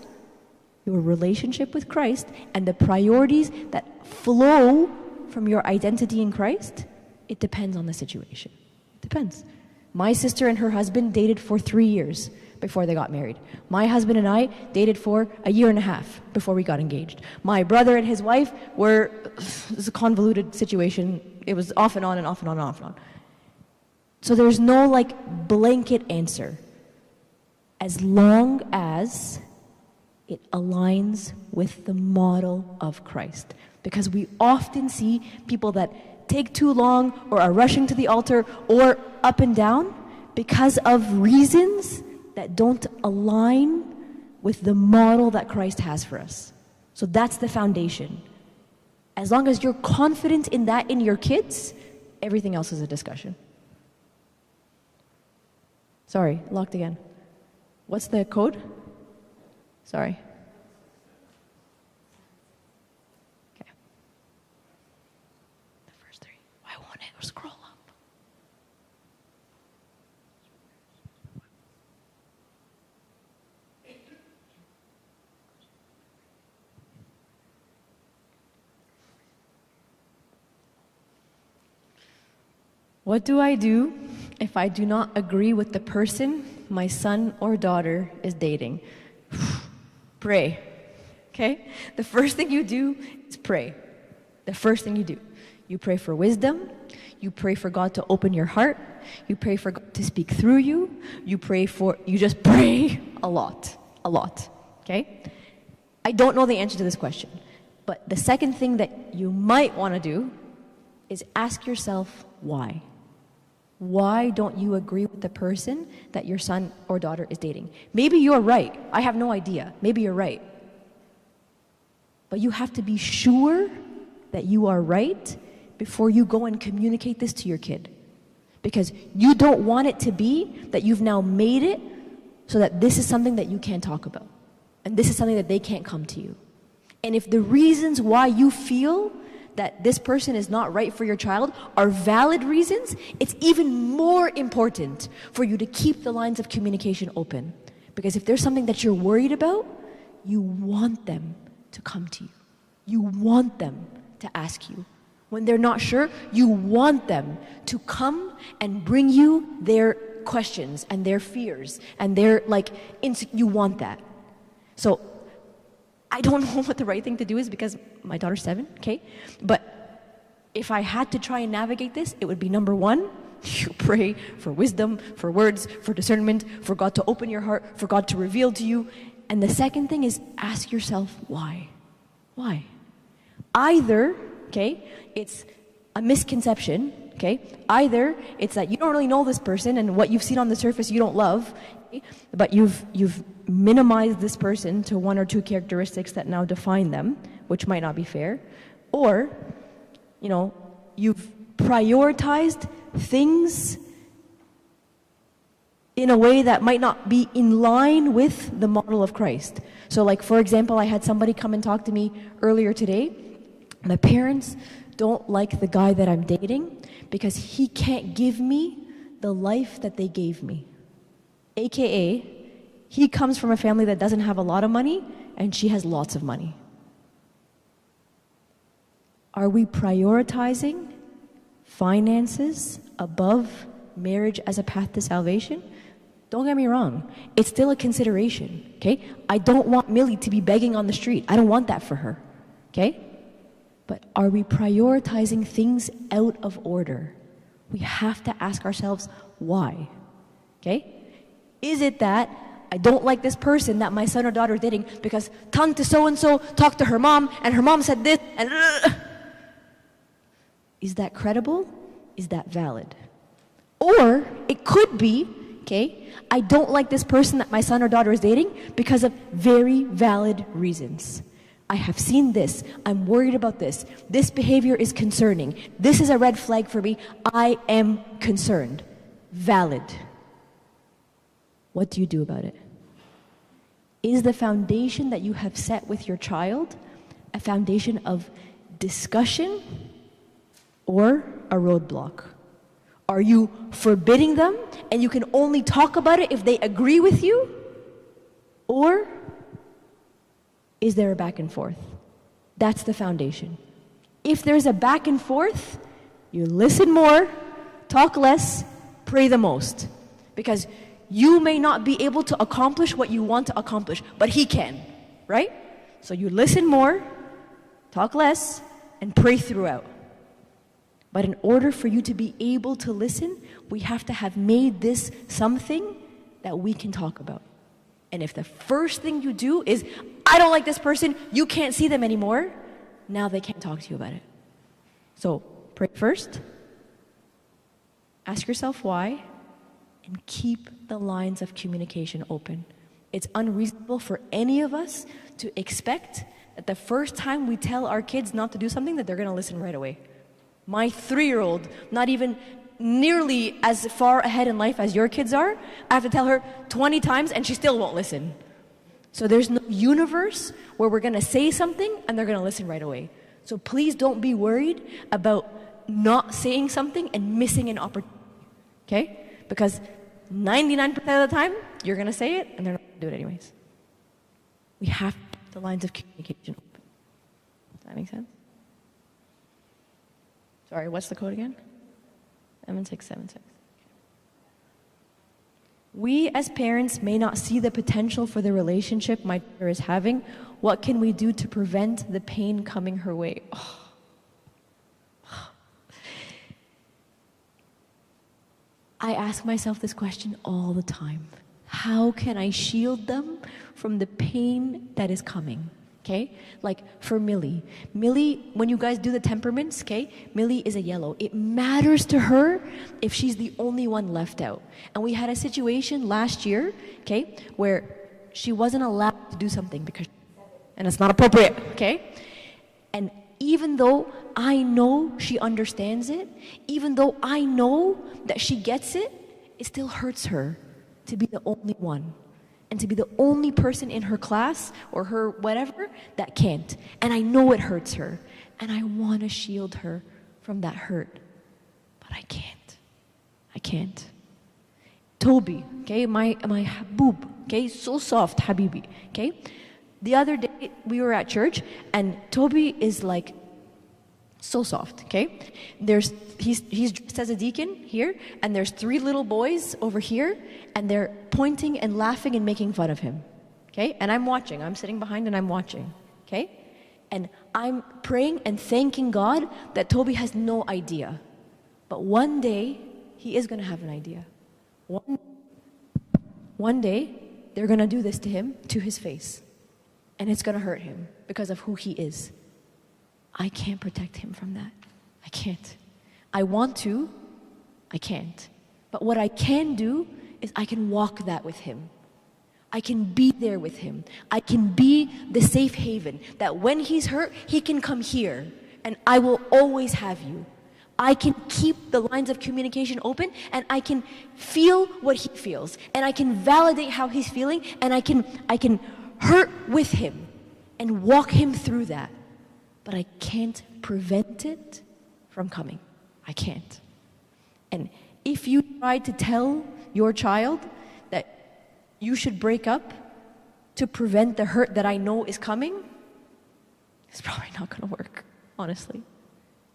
your relationship with Christ and the priorities that flow from your identity in Christ, it depends on the situation. It depends. My sister and her husband dated for 3 years before they got married. My husband and I dated for a 1.5 years before we got engaged. My brother and his wife it was a convoluted situation. It was off and on and off and on and off and on. So there's no like blanket answer. As long as it aligns with the model of Christ. Because we often see people that take too long or are rushing to the altar or up and down because of reasons that don't align with the model that Christ has for us. So that's the foundation. As long as you're confident in that in your kids, everything else is a discussion. Sorry, locked again. What's the code? Sorry. Okay. The first 3. Why won't it scroll up? What do I do if I do not agree with the person my son or daughter is dating? Pray. Okay? The first thing you do is pray. The first thing you do. You pray for wisdom. You pray for God to open your heart. You pray for God to speak through you. You just pray a lot. A lot. Okay? I don't know the answer to this question. But the second thing that you might want to do is ask yourself why. Why don't you agree with the person that your son or daughter is dating? Maybe you're right. I have no idea. Maybe you're right. But you have to be sure that you are right before you go and communicate this to your kid. Because you don't want it to be that you've now made it so that this is something that you can't talk about. And this is something that they can't come to you. And if the reasons why you feel that this person is not right for your child are valid reasons, it's even more important for you to keep the lines of communication open. Because if there's something that you're worried about, you want them to come to you. You want them to ask you. When they're not sure, you want them to come and bring you their questions and their fears and their you want that. So I don't know what the right thing to do is because my daughter's 7, okay? But if I had to try and navigate this, it would be number 1, you pray for wisdom, for words, for discernment, for God to open your heart, for God to reveal to you. And the second thing is ask yourself why. Why? Either, okay, it's a misconception, okay? Either it's that you don't really know this person and what you've seen on the surface you don't love. but you've minimized this person to one or two characteristics that now define them, which might not be fair, or, you know, you've prioritized things in a way that might not be in line with the model of Christ. So like, for example, I had somebody come and talk to me earlier today. My parents don't like the guy that I'm dating because he can't give me the life that they gave me. AKA, he comes from a family that doesn't have a lot of money and she has lots of money. Are we prioritizing finances above marriage as a path to salvation? Don't get me wrong, it's still a consideration, okay? I don't want Millie to be begging on the street. I don't want that for her, okay? But are we prioritizing things out of order? We have to ask ourselves why, okay? Is it that I don't like this person that my son or daughter is dating because Tante so-and-so talked to her mom and her mom said this and Is that credible? Is that valid? Or it could be, okay, I don't like this person that my son or daughter is dating because of very valid reasons. I have seen this. I'm worried about this. This behavior is concerning. This is a red flag for me. I am concerned. Valid. What do you do about it? Is the foundation that you have set with your child a foundation of discussion or a roadblock? Are you forbidding them and you can only talk about it if they agree with you? Or is there a back and forth? That's the foundation. If there's a back and forth, you listen more, talk less, pray the most. Because you may not be able to accomplish what you want to accomplish, but he can, right? So you listen more, talk less, and pray throughout. But in order for you to be able to listen, we have to have made this something that we can talk about. And if the first thing you do is, I don't like this person, you can't see them anymore, now they can't talk to you about it. So pray first, ask yourself why, and keep the lines of communication open. It's unreasonable for any of us to expect that the first time we tell our kids not to do something that they're going to listen right away. My 3-year-old, not even nearly as far ahead in life as your kids are, I have to tell her 20 times and she still won't listen. So there's no universe where we're going to say something and they're going to listen right away. So please don't be worried about not saying something and missing an opportunity, okay? Because 99% of the time, you're going to say it and they're not going to do it anyways. We have to keep the lines of communication open. Does that make sense? Sorry, what's the code again? 7676. We as parents may not see the potential for the relationship my daughter is having. What can we do to prevent the pain coming her way? I ask myself this question all the time. How can I shield them from the pain that is coming? Okay? Like for Millie. Millie, when you guys do the temperaments, okay? Millie is a yellow. It matters to her if she's the only one left out. And we had a situation last year, okay, where she wasn't allowed to do something because, and it's not appropriate, okay? And even though I know she understands it, even though I know that she gets it, it still hurts her to be the only one. And to be the only person in her class or her whatever that can't. And I know it hurts her. And I want to shield her from that hurt. But I can't. I can't. Toby, okay, my haboob, okay, so soft, habibi, okay? The other day we were at church and Toby is like so soft, okay? He's dressed as a deacon here, and there's 3 little boys over here, and they're pointing and laughing and making fun of him, okay? And I'm watching. I'm sitting behind and I'm watching, okay? And I'm praying and thanking God that Toby has no idea. But one day, he is going to have an idea. One day, they're going to do this to him, to his face. And it's going to hurt him because of who he is. I can't protect him from that. I can't. I want to. I can't. But what I can do is I can walk that with him. I can be there with him. I can be the safe haven that when he's hurt, he can come here and I will always have you. I can keep the lines of communication open and I can feel what he feels and I can validate how he's feeling and I can hurt with him and walk him through that. But I can't prevent it from coming. I can't. And if you try to tell your child that you should break up to prevent the hurt that I know is coming, it's probably not going to work, honestly.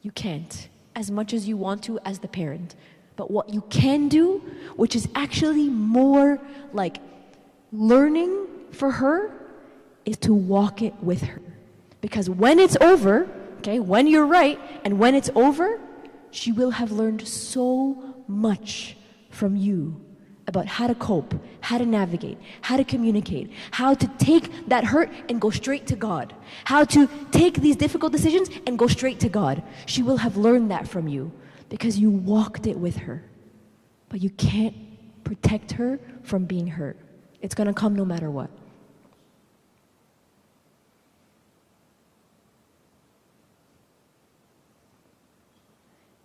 You can't, as much as you want to as the parent. But what you can do, which is actually more like learning for her, is to walk it with her. Because when it's over, okay, when you're right and when it's over, she will have learned so much from you about how to cope, how to navigate, how to communicate, how to take that hurt and go straight to God, how to take these difficult decisions and go straight to God. She will have learned that from you because you walked it with her. But you can't protect her from being hurt. It's going to come no matter what.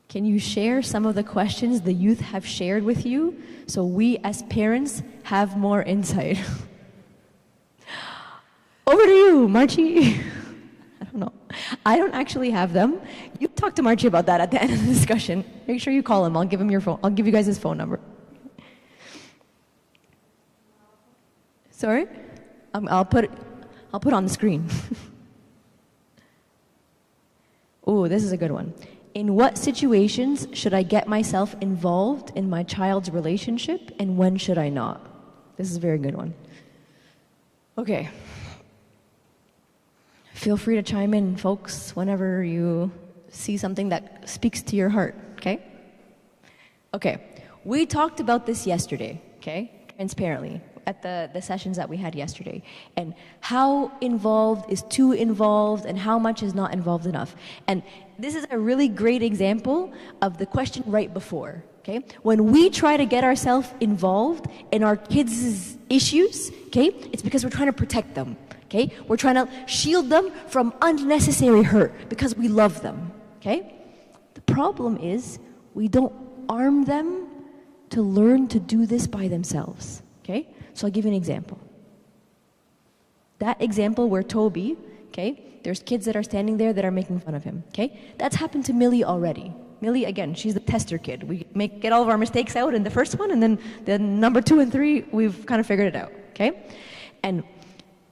Can you share some of the questions the youth have shared with you so we as parents have more insight? Over to you, Marchie. I don't know. I don't actually have them. You talk to Marchie about that at the end of the discussion. Make sure you call him. I'll give him your phone. I'll give you guys his phone number. Sorry? I'll put it on the screen. Ooh, this is a good one. In what situations should I get myself involved in my child's relationship and when should I not? This is a very good one. Okay. Feel free to chime in, folks, whenever you see something that speaks to your heart, okay? Okay. We talked about this yesterday, okay? Transparently, at the sessions that we had yesterday, and how involved is too involved and how much is not involved enough. And this is a really great example of the question right before, okay? When we try to get ourselves involved in our kids' issues, okay, it's because we're trying to protect them, okay? We're trying to shield them from unnecessary hurt because we love them, okay? The problem is we don't arm them to learn to do this by themselves, okay? So I'll give you an example. That example where Toby, okay, there's kids that are standing there that are making fun of him, okay? That's happened to Millie already. Millie, again, she's the tester kid. We get all of our mistakes out in the first one, and then number 2 and 3, we've kind of figured it out, okay? And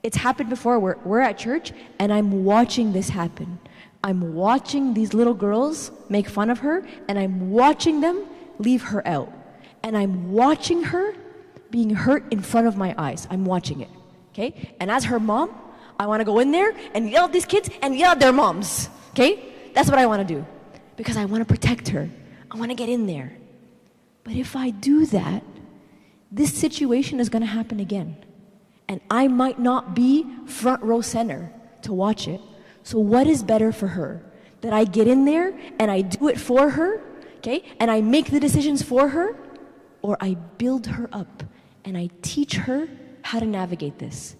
it's happened before where we're at church, and I'm watching this happen. I'm watching these little girls make fun of her, and I'm watching them leave her out. And I'm watching her being hurt in front of my eyes. I'm watching it, okay? And as her mom, I want to go in there and yell at these kids and yell at their moms, okay? That's what I want to do because I want to protect her. I want to get in there. But if I do that, this situation is going to happen again. And I might not be front row center to watch it. So what is better for her? That I get in there and I do it for her, okay? And I make the decisions for her, or I build her up and I teach her how to navigate this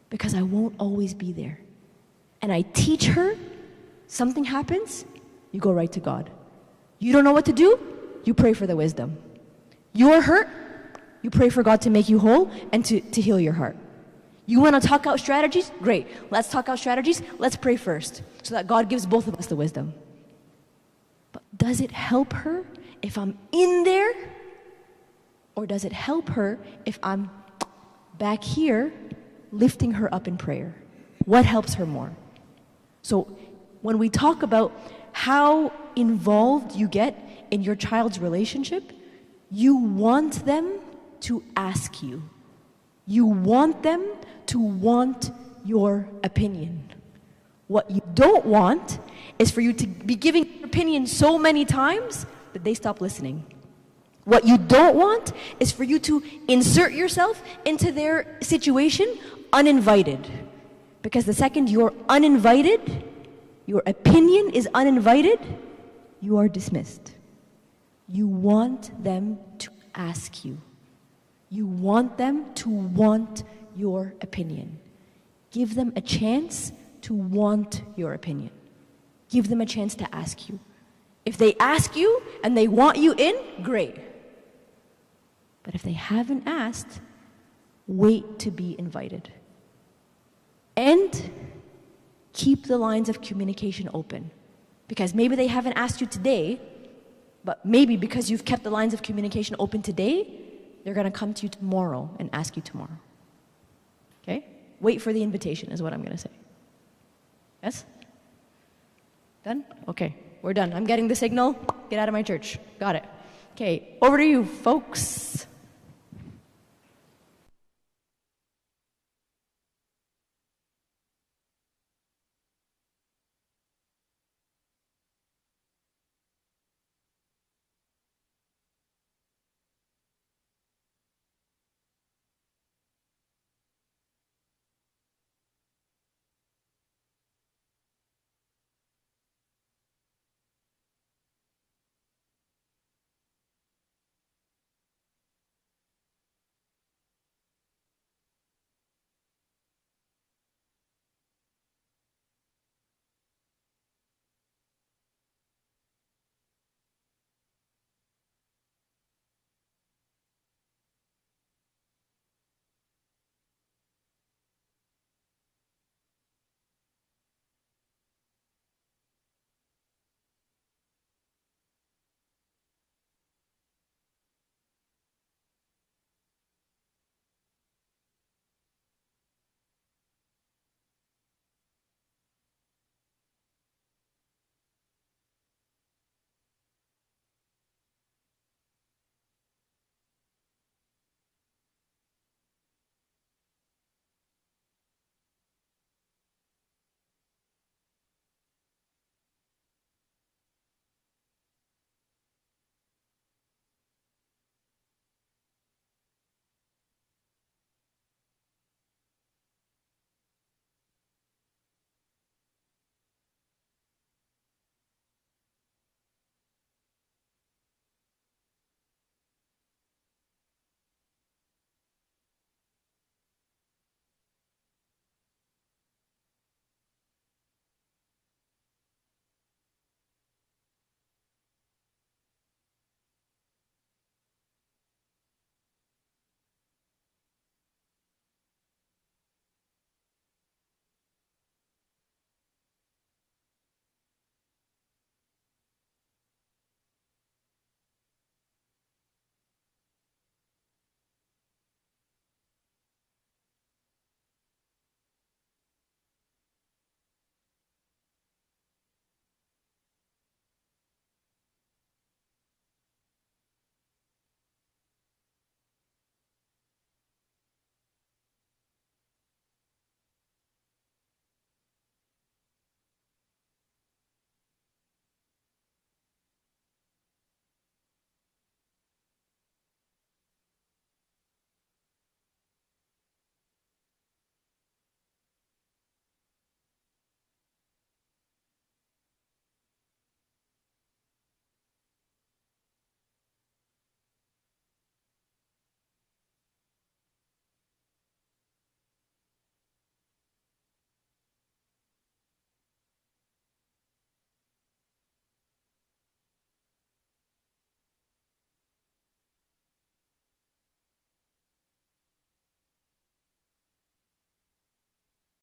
because I won't always be there. And I teach her, something happens, you go right to God. You don't know what to do, you pray for the wisdom. You're hurt, you pray for God to make you whole and to heal your heart. You want to talk out strategies? Great. Let's talk out strategies. Let's pray first so that God gives both of us the wisdom. But does it help her if I'm in there? Or does it help her if I'm back here lifting her up in prayer? What helps her more? So when we talk about how involved you get in your child's relationship, you want them to ask you. You want them to want your opinion. What you don't want is for you to be giving your opinion so many times that they stop listening. What you don't want is for you to insert yourself into their situation uninvited. Because the second you're uninvited, your opinion is uninvited, you are dismissed. You want them to ask you. You want them to want your opinion. Give them a chance to want your opinion. Give them a chance to ask you. If they ask you and they want you in, great. But if they haven't asked, wait to be invited. And keep the lines of communication open. Because maybe they haven't asked you today, but maybe because you've kept the lines of communication open today, they're going to come to you tomorrow and ask you tomorrow. Okay? Wait for the invitation is what I'm going to say. Yes? Done? Okay, we're done. I'm getting the signal. Get out of my church. Got it. Okay, over to you, folks.